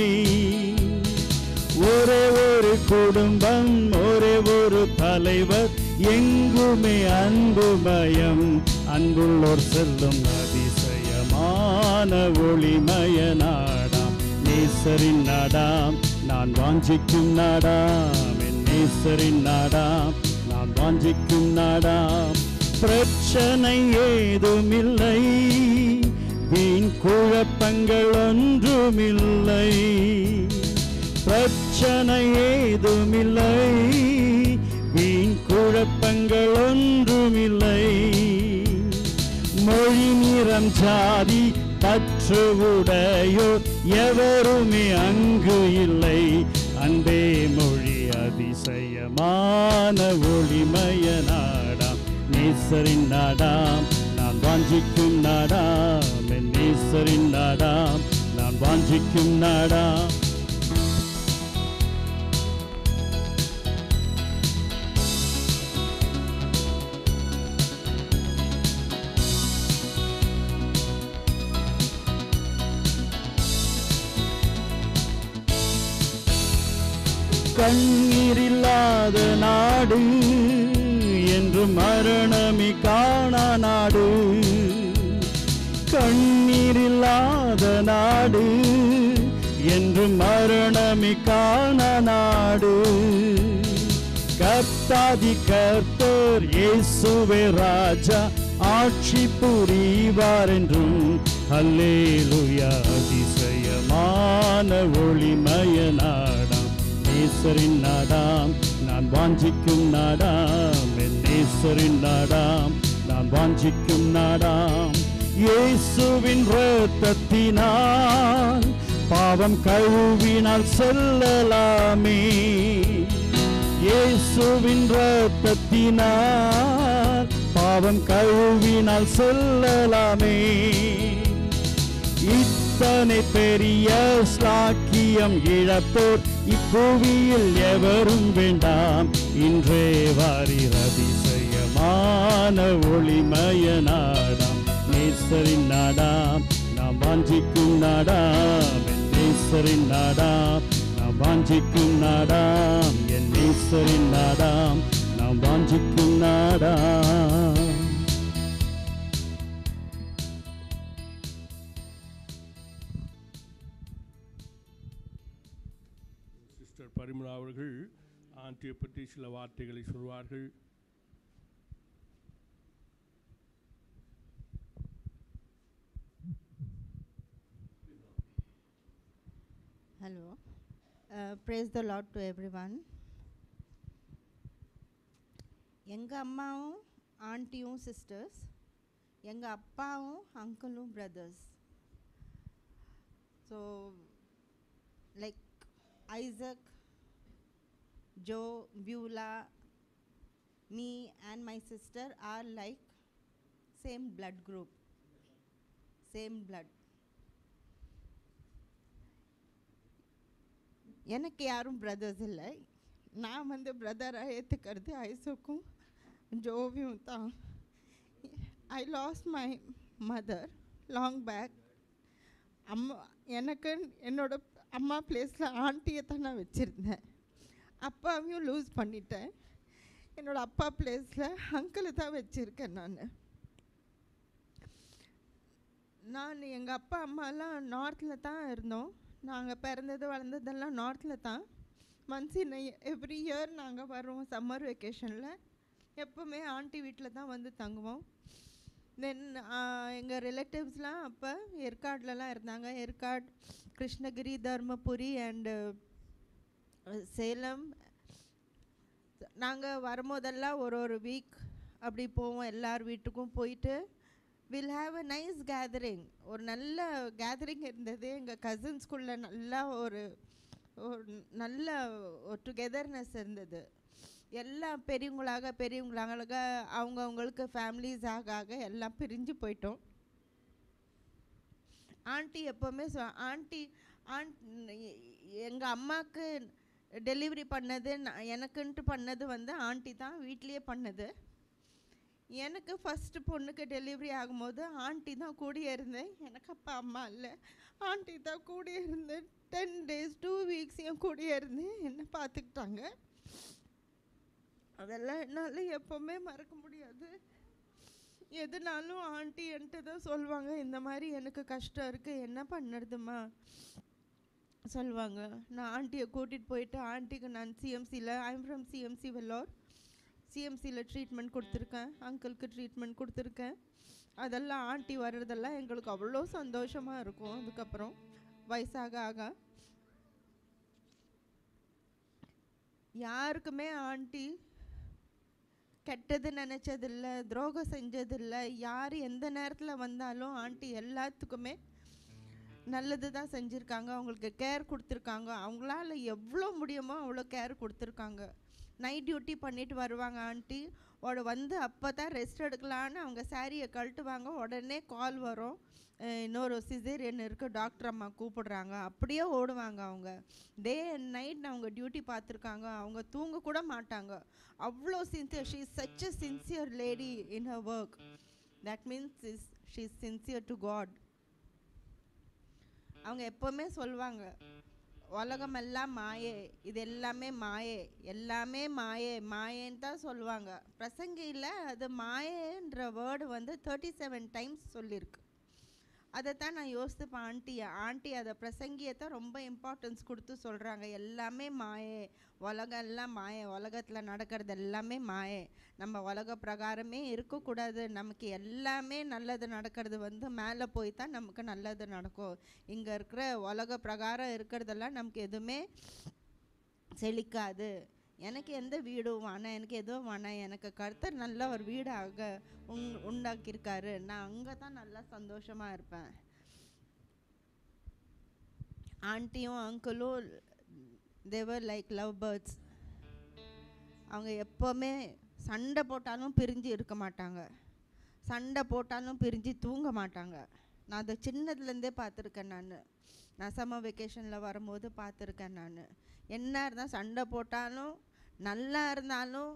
ஒரே ஒரு குடும்பம், ஒரே ஒரு தலைவர், எங்குமே அன்புமயம், அன்புள்ளோர் செல்லும். அதிசயமான ஒளிமய நாடாம் நேசரின் நாடாம் நான் வாஞ்சிக்கும் நாடாம், என் நேசரின் நாடாம் நான் வாஞ்சிக்கும் நாடாம். பிரச்சனை ஏதுமில்லை, வீண் குழப்பங்கள் ஒன்றுமில்லை, பிரச்சனை ஏதுமில்லை, வீண் குழப்பங்கள் ஒன்றுமில்லை, மொழி நிறம் ஜாதி பற்று உடையோர் எவருமே அங்கு இல்லை, அன்பே மொழி. அதிசயமான ஒளிமய நாடாம் நேசரின் நாடாம் நான் வாஞ்சிக்கும் நாடாம் என் நேசரின் நாடாம் நான் வாஞ்சிக்கும் நாடாம். கண்ணீரில்லாத நாடு என்று மரணமே காணா நாடு. கண்ணீரில்லாத நாடு என்று மரணமே காணா நாடு. கர்த்தாதி கர்த்தர் இயேசுவே ராஜா ஆட்சி புரிவார் என்றும். அல்லேலூயா அதிசயமான ஒளிமய நாடாம் நேசரின் நாடாம் நான் வாஞ்சிக்கும் நாடாம் என் நேசரின் நாடாம் நான் வாஞ்சிக்கும் நாடாம். இயேசுவின் இரத்தத்தினால் பாவம் கழுவினால் செல்லலாமே. இயேசுவின் இரத்தத்தினால் பாவம் கழுவினால் செல்லலாமே. இத்தனை பெரிய ஸ்லாக்கியம் இழப்போர் இப்புவியில் எவரும் வேண்டாம். இன்றே வாரீர் அதிசயமான ஒளிமய நாடாம் நேசரின் நாடாம் நாம் வாஞ்சிக்கும் நாடாம் என் நேசரின் நாடாம் நாம் வாஞ்சிக்கும் நாடாம் என் நேசரின் நாடாம் நாம் வாஞ்சிக்கும் நாடாம். சிஸ்டர் பரிமளா அவர்கள் ஆண்டியை பற்றி சில வார்த்தைகளை சொல்வார்கள். Hello. Praise the Lord to everyone. எங்கள் அம்மாவும் ஆண்டியும் சிஸ்டர்ஸ், எங்கள் அப்பாவும் அங்கிளும் brothers. So like Isaac, Joe, Beulah, me and my sister are like same blood group, same blood. எனக்கு யாரும் பிரதர்ஸ் இல்லை. நான் வந்து பிரதராக ஏற்றுக்கிறது ஐசக்கும் ஜோவியும் தான். I lost my mother long back. எனக்கு என்னோட அம்மா பிளேஸில் ஆண்டியை தான் நான் வச்சுருந்தேன். அப்பாவையும் லூஸ் பண்ணிட்டேன். என்னோடய அப்பா பிளேஸில் அங்கிளை தான் வச்சுருக்கேன். நான் எங்கள் அப்பா அம்மாலாம் நார்த்தில் தான் இருந்தோம். நாங்கள் பிறந்தது வளர்ந்ததெல்லாம் நார்த்தில் தான். மந்த்ஸ் எவ்ரி இயர் நாங்கள் வருவோம் சம்மர் வெக்கேஷனில். எப்போவுமே ஆண்டி வீட்டில் தான் வந்து தங்குவோம். தென் எங்கள் ரிலேட்டிவ்ஸ்லாம் அப்போ ஏற்காடுலலாம் இருந்தாங்க. ஏற்காடு, கிருஷ்ணகிரி, தர்மபுரி அண்டு சேலம். நாங்கள் வரும்போதெல்லாம் ஒரு வீக் அப்படி போவோம். எல்லார் வீட்டுக்கும் போயிட்டு will have a nice gathering. ஒரு நல்ல கேதரிங் இருந்தது. எங்கள் கசின்ஸ்குள்ளே நல்லா ஒரு நல்ல ஒரு டுகெதர்னஸ் இருந்தது. எல்லாம் பெரியவங்களாக அவங்கவுங்களுக்கு ஃபேமிலிஸ் ஆக எல்லாம் பிரிஞ்சு போயிட்டோம். ஆண்டி எப்போவுமே எங்கள் அம்மாவுக்கு டெலிவரி பண்ணது எனக்குன்ட்டு பண்ணது வந்து ஆண்டி தான் வீட்லேயே பண்ணது. எனக்கு ஃபஸ்ட்டு பொண்ணுக்கு டெலிவரி ஆகும்போது ஆண்டி தான் கூடியே இருந்தேன். எனக்கு அப்பா அம்மா இல்லை, ஆண்டி தான் கூடியே இருந்தேன். 10 days 2 weeks என் கூடியே இருந்தேன். என்னை பார்த்துக்கிட்டாங்க. அதெல்லாம் என்னால் எப்போவுமே மறக்க முடியாது. எதுனாலும் ஆண்டி என்கிட்ட தான் சொல்லுவாங்க, இந்த மாதிரி எனக்கு கஷ்டம் இருக்குது, என்ன பண்ணுறதுமா சொல்லுவாங்க. நான் ஆண்டியை கூட்டிகிட்டு போயிட்டு ஆண்டிக்கு நான் சிஎம்சியில், ஐம் ஃப்ரம் சிஎம்சி வெல்லூர், சிஎம்சியில் ட்ரீட்மெண்ட் கொடுத்துருக்கேன். அங்கிளுக்கு ட்ரீட்மெண்ட் கொடுத்துருக்கேன். அதெல்லாம் ஆண்டி வர்றதெல்லாம் எங்களுக்கு அவ்வளோ சந்தோஷமாக இருக்கும். அதுக்கப்புறம் வயசாக ஆக யாருக்குமே ஆண்டி கெட்டது நினச்சதில்லை, துரோகம் செஞ்சதில்லை. யார் எந்த நேரத்தில் வந்தாலும் ஆண்டி எல்லாத்துக்குமே நல்லது தான் செஞ்சுருக்காங்க. அவங்களுக்கு கேர் கொடுத்துருக்காங்க. அவங்களால எவ்வளோ முடியுமோ அவ்வளோ கேர் கொடுத்துருக்காங்க. நைட் டியூட்டி பண்ணிட்டு வருவாங்க ஆண்டி. வந்து அப்போ தான் ரெஸ்ட் எடுக்கலான்னு அவங்க சாரியை கழட்டுவாங்க. உடனே கால் வரும், இன்னொரு சிசேரியன் இருக்குது, டாக்டர் அம்மா கூப்பிடுறாங்க. அப்படியே ஓடுவாங்க அவங்க. டே அண்ட் நைட் அவங்க டியூட்டி பார்த்துருக்காங்க. அவங்க தூங்க கூட மாட்டாங்க. அவ்வளோ sincere. She is such a sincere lady in her work. That means she is sincere to God. அவங்க எப்போவுமே சொல்லுவாங்க, உலகமெல்லாம் மாயே, இது எல்லாமே மாயே, எல்லாமே மாயே, மாயேன்னு தான் சொல்லுவாங்க. பிரசங்கியில் அது மாயேன்ற வேர்டு வந்து 37 டைம்ஸ் சொல்லியிருக்கு. அதை தான் நான் யோசித்துப்பேன். ஆண்டி அதை பிரசங்கியத்தை ரொம்ப இம்பார்ட்டன்ஸ் கொடுத்து சொல்கிறாங்க. எல்லாமே மாயே, உலகம் எல்லாம் மாயே, உலகத்தில் நடக்கிறது எல்லாமே மாயே, நம்ம உலக பிரகாரமே இருக்கக்கூடாது, நமக்கு எல்லாமே நல்லது நடக்கிறது வந்து மேலே போய் தான் நமக்கு நல்லது நடக்கும். இங்கே இருக்கிற உலக பிரகாரம் இருக்கிறதெல்லாம் நமக்கு எதுவுமே செழிக்காது. எனக்கு எந்த வீடும் வேணாம், எனக்கு எதுவும் வேணாம், எனக்கு கர்த்தர் நல்ல ஒரு வீடாக உண்டாக்கியிருக்காரு, நான் அங்கே தான் நல்லா சந்தோஷமாக இருப்பேன். ஆண்டியும் அங்கிளும் they were like love birds. அவங்க எப்போவுமே சண்டை போட்டாலும் பிரிஞ்சு இருக்க மாட்டாங்க, சண்டை போட்டாலும் பிரிஞ்சு தூங்க மாட்டாங்க. நான் அதை சின்னதுலேருந்தே பார்த்துருக்கேன். நான் சம்மர் வெக்கேஷனில் வரும்போது பார்த்துருக்கேன். நான் என்ன இருந்தால் சண்டை போட்டாலும் நல்லா இருந்தாலும்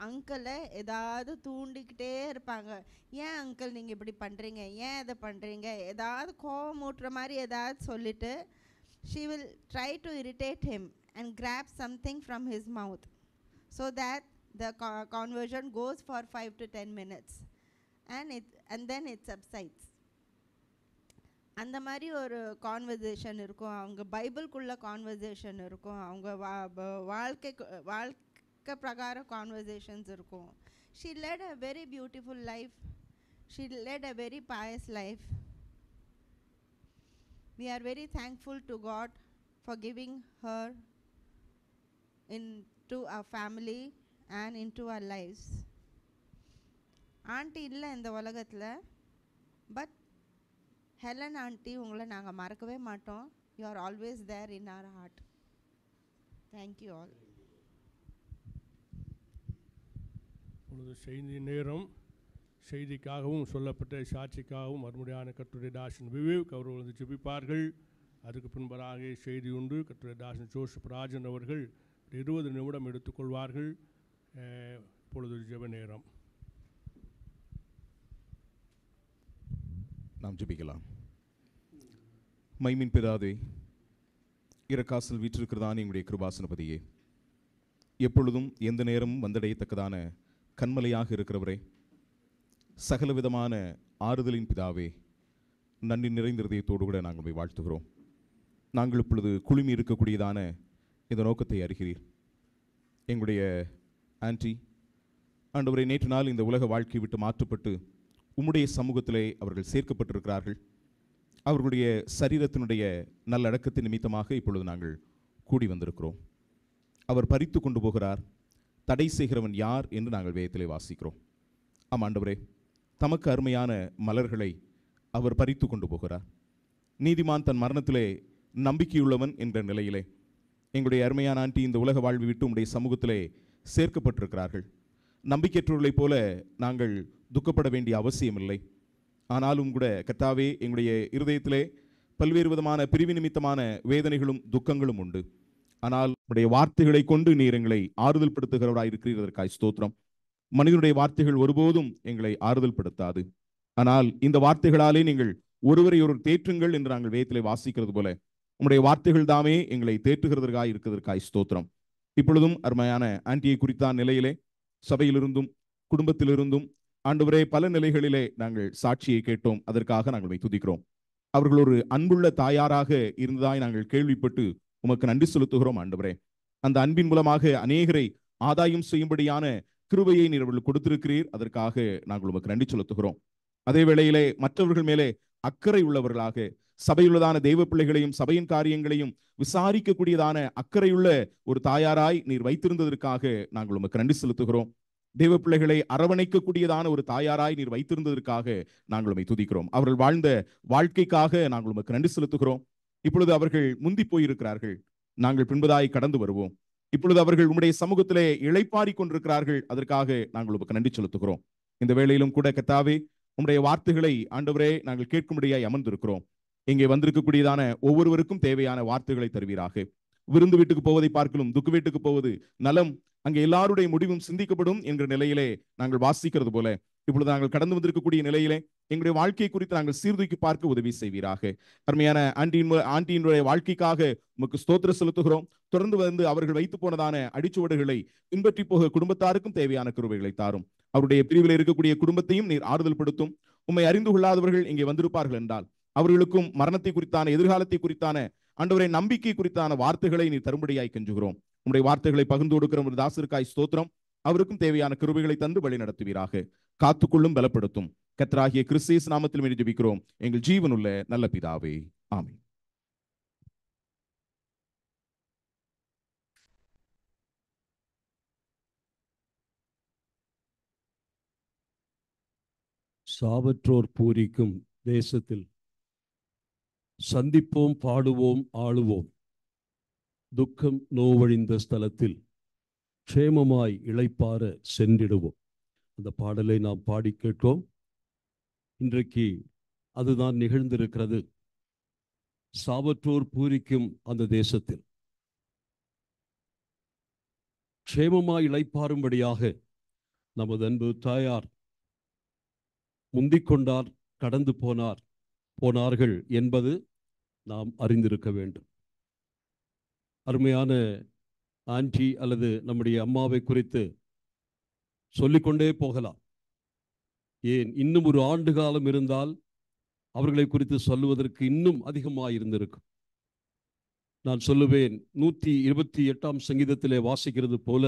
அங்கிளை ஏதாவது தூண்டிக்கிட்டே இருப்பாங்க. ஏன் அங்கிள் நீங்கள் இப்படி பண்ணுறீங்க, ஏன் இதை பண்ணுறீங்க, ஏதாவது கோவம் ஊட்டுற மாதிரி ஏதாவது சொல்லிவிட்டு she will try to irritate him and grab something from his mouth so that the conversion goes for 5 to 10 minutes and then it subsides. அந்த மாதிரி ஒரு கான்வர்சேஷன் இருக்கும். அவங்க பைபிள்குள்ள கான்வர்சேஷன் இருக்கும். அவங்க வாழ்க்கை பிரகார கான்வர்சேஷன்ஸ் இருக்கும். she led a very beautiful life. She led a very pious life. We are very thankful to God for giving her into our family and into our lives. Aunty இல்லை இந்த உலகத்தில், but Helen aunty உங்களை நாங்கள் மறக்கவே மாட்டோம். You are always there in our heart. Thank you all. இப்பொழுது செய்தி நேரம். செய்திக்காகவும் சொல்லப்பட்ட சாட்சிக்காகவும் மறுமுடியான கர்த்தருடைய தாசன் விவேக் அவர்கள் வந்து ஜெபிப்பார்கள். அதுக்கு பின்பதாக செய்தி உண்டு. கர்த்தருடைய தாசன் ஜோசப் ராஜன் அவர்கள் 20 நிமிடம் எடுத்துக்கொள்வார்கள். இப்பொழுது ஜெப நேரம். நாம் ஜெபிக்கலாம். மைமின் பிதாவே, இரக்காசல் வீற்றிருக்கிறதான எங்களுடைய கிருபாசனபதியே, எப்பொழுதும் எந்த நேரமும் வந்தடையத்தக்கதான கண்மலையாக இருக்கிறவரே, சகலவிதமான ஆறுதலின் பிதாவே, நன்றி நிறைந்த இதயத்தோடு கூட நாங்கள் போய் வாழ்த்துகிறோம். நாங்கள் இப்பொழுது குழுமி இருக்கக்கூடியதான இந்த நோக்கத்தை அறிகிறீர். எங்களுடைய ஆன்டி ஆண்டவரை நேற்று நாள் இந்த உலக வாழ்க்கை விட்டு மாற்றப்பட்டு உம்முடைய சமூகத்திலே அவர்கள் சேர்க்கப்பட்டிருக்கிறார்கள். அவர்களுடைய சரீரத்தினுடைய நல்லடக்கத்தின் நிமித்தமாக இப்பொழுது நாங்கள் கூடி வந்திருக்கிறோம். அவர் பறித்து கொண்டு போகிறார், தடை செய்கிறவன் யார் என்று நாங்கள் வேதத்திலே வாசிக்கிறோம். ஆம் ஆண்டவரே, தமக்கு அருமையான மலர்களை அவர் பறித்து கொண்டு போகிறார். நீதிமான் தன் மரணத்திலே நம்பிக்கையுள்ளவன் என்ற நிலையிலே எங்களுடைய அருமையான ஆண்டி இந்த உலக வாழ்வை விட்டு உம்முடைய சமூகத்திலே சேர்க்கப்பட்டிருக்கிறார்கள். நம்பிக்கையற்றவர்களைப் போல நாங்கள் துக்கப்பட வேண்டிய அவசியமில்லை. ஆனாலும் கூட கர்த்தாவே, எங்களுடைய இருதயத்திலே பல்வேறு விதமான பிரிவு நிமித்தமான வேதனைகளும் துக்கங்களும் உண்டு. ஆனால் உடைய வார்த்தைகளை கொண்டு நீர் எங்களை ஆறுதல் படுத்துகிறவராய் இருக்கிறதற்காய் ஸ்தோத்திரம். மனிதனுடைய வார்த்தைகள் ஒருபோதும் எங்களை ஆறுதல் படுத்தாது. ஆனால் இந்த வார்த்தைகளாலே நீங்கள் ஒருவரை ஒரு தேற்றுங்கள் என்று நாங்கள் வேதத்திலே வாசிக்கிறது போல உம்முடைய வார்த்தைகள் தாமே எங்களை தேற்றுகிறதற்காய் இருக்கிறதற்காய் ஸ்தோத்திரம். இப்பொழுதும் அருமையான ஆண்டியை குறித்தான நிலையிலே சபையிலிருந்தும் குடும்பத்திலிருந்தும் ஆண்டவரே பல நிலைகளிலே நாங்கள் சாட்சியை கேட்டோம். அதற்காக நாங்கள் துதிக்கிறோம். அவர்கள் ஒரு அன்புள்ள தாயாராக இருந்ததாய் நாங்கள் கேள்விப்பட்டு உமக்கு நன்றி செலுத்துகிறோம் ஆண்டவரே. அந்த அன்பின் மூலமாக அநேகரை ஆதாயம் செய்யும்படியான கிருபையை நீர் அவர்கள் கொடுத்திருக்கிறீர். அதற்காக நாங்கள் உமக்கு நன்றி செலுத்துகிறோம். அதே வேளையிலே மற்றவர்கள் மேலே அக்கறை உள்ளவர்களாக சபையுள்ளதான தெய்வ பிள்ளைகளையும் சபையின் காரியங்களையும் விசாரிக்கக்கூடியதான அக்கறையுள்ள ஒரு தாயாராய் நீர் வைத்திருந்ததற்காக நாங்கள் உமக்கு நன்றி செலுத்துகிறோம். தெய்வ பிள்ளைகளை அரவணைக்கக்கூடியதான ஒரு தாயாராய் நீர் வைத்திருந்ததற்காக நாங்கள் உம்மை துதிக்கிறோம். அவர்கள் வாழ்ந்த வாழ்க்கைக்காக நாங்கள் உமக்கு நன்றி செலுத்துகிறோம். இப்பொழுது அவர்கள் முந்தி போயிருக்கிறார்கள், நாங்கள் பின்பதாய் கடந்து வருவோம். இப்பொழுது அவர்கள் உம்முடைய சமூகத்திலே இளைப்பாரி கொண்டிருக்கிறார்கள். அதற்காக நாங்கள் உமக்கு நன்றி செலுத்துகிறோம். இந்த வேளையிலும் கூட கர்த்தாவே, உம்முடைய வார்த்தைகளை ஆண்டவரே நாங்கள் கேட்கும்படியாய் அமர்ந்திருக்கிறோம். இங்கே வந்திருக்கக்கூடியதான ஒவ்வொருவருக்கும் தேவையான வார்த்தைகளை தருவீராக. விருந்து வீட்டுக்கு போவதை பார்க்கலும் துக்கு வீட்டுக்கு போவது நலம், அங்கே எல்லாருடைய முடிவும் சிந்திக்கப்படும் என்கிற நிலையிலே நாங்கள் வாசிக்கிறது போல இப்பொழுது நாங்கள் கடந்து வந்திருக்கக்கூடிய நிலையிலே எங்களுடைய வாழ்க்கையை குறித்து நாங்கள் சீர்தூக்கி பார்க்க உதவி செய்வீராக. அருமையான ஆண்டியினுடைய வாழ்க்கைக்காக உமக்கு ஸ்தோத்திர செலுத்துகிறோம். தொடர்ந்து வந்து அவர்கள் வைத்து போனதான அடிச்சுவடுகளை பின்பற்றி போக குடும்பத்தாருக்கும் தேவையான கிருபைகளை தாரும். அவருடைய பிரிவில் இருக்கக்கூடிய குடும்பத்தையும் நீர் ஆறுதல் படுத்தும். உம்மை அறிந்து கொள்ளாதவர்கள் இங்கே வந்திருப்பார்கள் என்றால் அவர்களுக்கும் மரணத்தை குறித்தான, எதிர்காலத்தை குறித்தான, ஆண்டவரை நம்பிக்கை குறித்தான வார்த்தைகளை நீ தரும்படியாய் கெஞ்சுகிறோம். உம்முடைய வார்த்தைகளை பகிர்ந்து கொடுக்கிற ஒரு தாசருக்காய் ஸ்தோத்திரம். அவருக்கும் தேவையான கிருபைகளை தந்து வழி நடத்துவீராக. காத்துக்கொள்ளும், பலப்படுத்தும். கர்த்தராகிய கிறிஸ்து இயேசு நாமத்தில் வேண்டி ஜெபிக்கிறோம் எங்கள் ஜீவனுள்ள நல்ல பிதாவே, ஆமென். சாவற்றோர் பூரிக்கும் தேசத்தில் சந்திப்போம், பாடுவோம், ஆளுவோம். துக்கம் நோவழிந்த ஸ்தலத்தில் க்ஷேமமாய் இளைப்பார சென்றிடுவோம். அந்த பாடலை நாம் பாடி கேட்போம். இன்றைக்கு அதுதான் நிகழ்ந்திருக்கிறது. சாவற்றோர் பூரிக்கும் அந்த தேசத்தில் க்ஷேமமாய் இளைப்பாரும்படியாக நமது அன்பு தாயார் முந்திக்கொண்டார், கடந்து போனார்கள் என்பது நாம் அறிந்திருக்க வேண்டும். அருமையான ஆன்டி அல்லது நம்முடைய அம்மாவை குறித்து சொல்லிக்கொண்டே போகலாம். ஏன் இன்னும் ஒரு ஆண்டு காலம் இருந்தால் அவர்களை குறித்து சொல்லுவதற்கு இன்னும் அதிகமாக இருந்திருக்கும். நான் சொல்லுவேன், 128ஆம் சங்கீதத்திலே வாசிக்கிறது போல,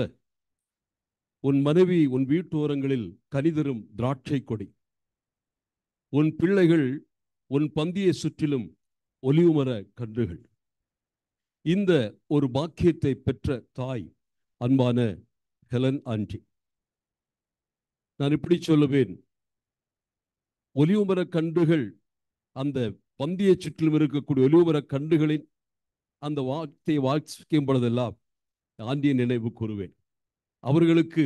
உன் மனைவி உன் வீட்டோரங்களில் கனிதரும் திராட்சை கொடி, உன் பிள்ளைகள் உன் பந்தியை சுற்றிலும் ஒலிவுமர கன்றுகள். இந்த ஒரு பாக்கியத்தை பெற்ற தாய் அன்பான ஹெலன் ஆண்டி. நான் இப்படி சொல்லுவேன், ஒலிவுமர கன்றுகள், அந்த பந்தியை சுற்றிலும் இருக்கக்கூடிய ஒலிவுமர கன்றுகளின் அந்த வார்த்தையை வாசிக்கும் பொழுதெல்லாம் ஆண்டியை நினைவு கூறுவேன். அவர்களுக்கு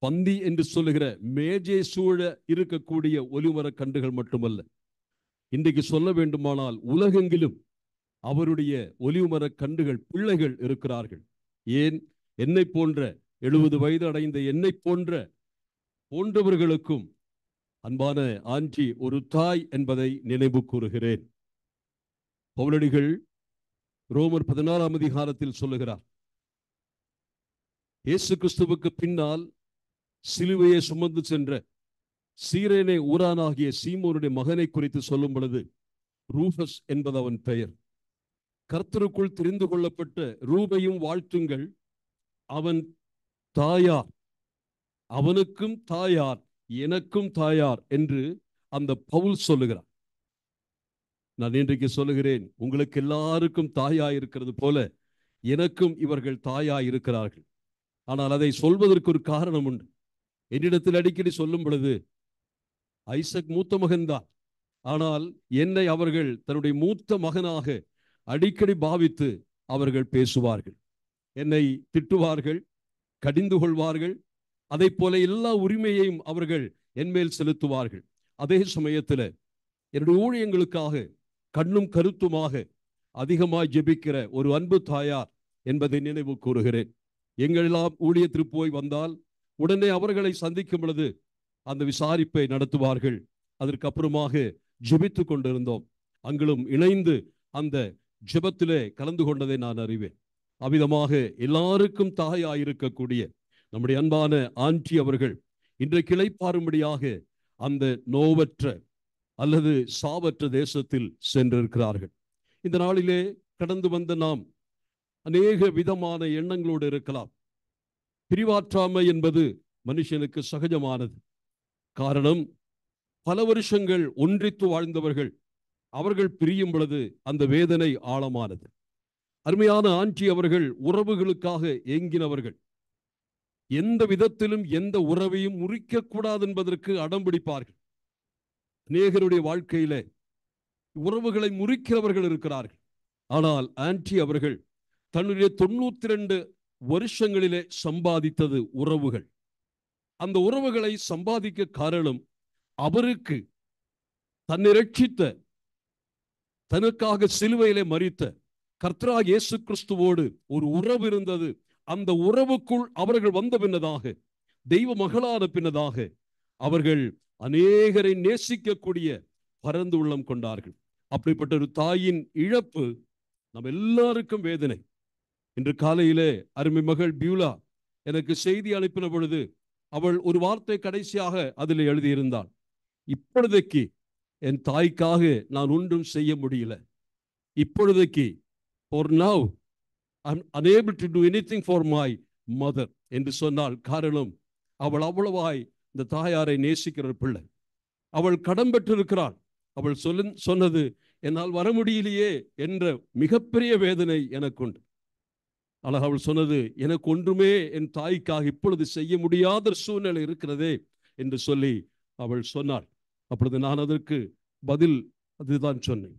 பந்தி என்று சொல்லுகிற மேஜை சூழ இருக்கக்கூடிய ஒலிவுமர கன்றுகள் மட்டுமல்ல, இன்றைக்கு சொல்ல வேண்டுமானால் உலகெங்கிலும் அவருடைய ஒலிவுமர கன்றுகள் பிள்ளைகள் இருக்கிறார்கள். ஏன், என்னை போன்ற 70 வயது அடைந்த என்னை போன்றவர்களுக்கும் அன்பான ஆண்டி ஒரு தாய் என்பதை நினைவு கூறுகிறேன். பவுலடிகள் ரோமர் 16ஆம் அதிகாரத்தில் சொல்லுகிறார், இயேசு கிறிஸ்துவுக்கு பின்னால் சிலுவையை சுமந்து சென்ற சீரேனே ஊரானாகிய சீமோனுடைய மகனை குறித்து சொல்லும் பொழுது, ரூபஸ் என்பது அவன் பெயர். கர்த்தருக்குள் தெரிந்து கொள்ளப்பட்ட ரூபையும் வாழ்த்துங்கள், அவன் தாயார், அவனுக்கும் தாயார், எனக்கும் தாயார் என்று அந்த பவுல் சொல்லுகிறார். நான் இன்றைக்கு சொல்லுகிறேன், உங்களுக்கு எல்லாருக்கும் தாயாய் இருக்கிறது போல எனக்கும் இவர்கள் தாயாய் இருக்கிறார்கள். ஆனால் அதை சொல்வதற்கு ஒரு காரணம் உண்டு. என்னிடத்தில் அடிக்கடி சொல்லும் பொழுது, ஐசக் மூத்த மகன்தான், ஆனால் என்னை அவர்கள் தன்னுடைய மூத்த மகனாக அடிக்கடி பாவித்து அவர்கள் பேசுவார்கள், என்னை திட்டுவார்கள், கடிந்து கொள்வார்கள். அதை போல எல்லா உரிமையையும் அவர்கள் என்மேல் செலுத்துவார்கள். அதே சமயத்தில் என்னுடைய ஊழியங்களுக்காக கண்ணும் கருத்துமாக அதிகமாய் ஜெபிக்கிற ஒரு அன்பு தாயார் என்பதை நினைவு கூறுகிறேன். எங்களெல்லாம் ஊழியத்திற்கு போய் வந்தால் உடனே அவர்களை சந்திக்கும் பொழுது அந்த விசாரிப்பை நடத்துவார்கள். அதற்கு அப்புறமாக ஜெபித்து கொண்டிருந்தோம். அங்களும் இணைந்து அந்த ஜெபத்திலே கலந்து கொண்டதை நான் அறிவேன். அவ்விதமாக எல்லாருக்கும் தாயாயிருக்கக்கூடிய நம்முடைய அன்பான ஆண்டி அவர்கள் இன்றைக்கு இளைப்பாறும்படியாக அந்த நோவற்ற அல்லது சாவற்ற தேசத்தில் சென்றிருக்கிறார்கள். இந்த நாளிலே கடந்து வந்த நாம் அநேக விதமான எண்ணங்களோடு இருக்கலாம். பிரிவாற்றாமை என்பது மனுஷனுக்கு சகஜமானது. காரணம், பல வருஷங்கள் ஒன்றித்து வாழ்ந்தவர்கள், அவர்கள் பிரியும் பொழுது அந்த வேதனை ஆழமானது. அருமையான ஆண்டி அவர்கள் உறவுகளுக்காக ஏங்கினவர்கள். எந்த விதத்திலும் எந்த உறவையும் முறிக்கக்கூடாது என்பதற்கு அடம் பிடிப்பார்கள். அநேகருடைய வாழ்க்கையில உறவுகளை முறிக்கிறவர்கள் இருக்கிறார்கள். ஆனால் ஆண்டி அவர்கள் தன்னுடைய 92 வருஷங்களிலே சம்பாதித்தது உறவுகள். அந்த உறவுகளை சம்பாதிக்க காரணம் அவருக்கு தன்னை ரட்சித்த, தனக்காக சிலுவையிலே மரித்த கர்த்தராகிய இயேசு கிறிஸ்துவோடு ஒரு உறவு இருந்தது. அந்த உறவுக்குள் அவர்கள் வந்த பின்னதாக, தெய்வ மகளான பின்னதாக, அவர்கள் அநேகரை நேசிக்கக்கூடிய பரந்து உள்ளம் கொண்டார்கள். அப்படிப்பட்ட ஒரு தாயின் இழப்பு நம்ம எல்லாருக்கும் வேதனை. இன்று காலையிலே அருமை மகள் பியூலா எனக்கு செய்தி அனுப்பின பொழுது அவள் ஒரு வார்த்தை கடைசியாக அதில் எழுதியிருந்தாள், இப்பொழுதைக்கு என் தாய்க்காக நான் ஒன்றும் செய்ய முடியல. இப்பொழுதைக்கு for now I'm unable to do anything for my mother என்று சொன்னால் காரணம் அவள் அவ்வளவாய் இந்த தாயாரை நேசிக்கிற பிள்ளை. அவள் கடன் பெற்றிருக்கிறாள். அவள் சொன்னது, என்னால் வர முடியலையே என்ற மிகப்பெரிய வேதனை எனக்கு உண்டு. ஆனால் அவள் சொன்னது, எனக்கு ஒன்றுமே என் தாய்க்காக இப்பொழுது செய்ய முடியாத சூழ்நிலை இருக்கிறதே என்று சொல்லி அவள் சொன்னாள். அப்பொழுது நான் அதற்கு பதில் அதுதான் சொன்னேன்.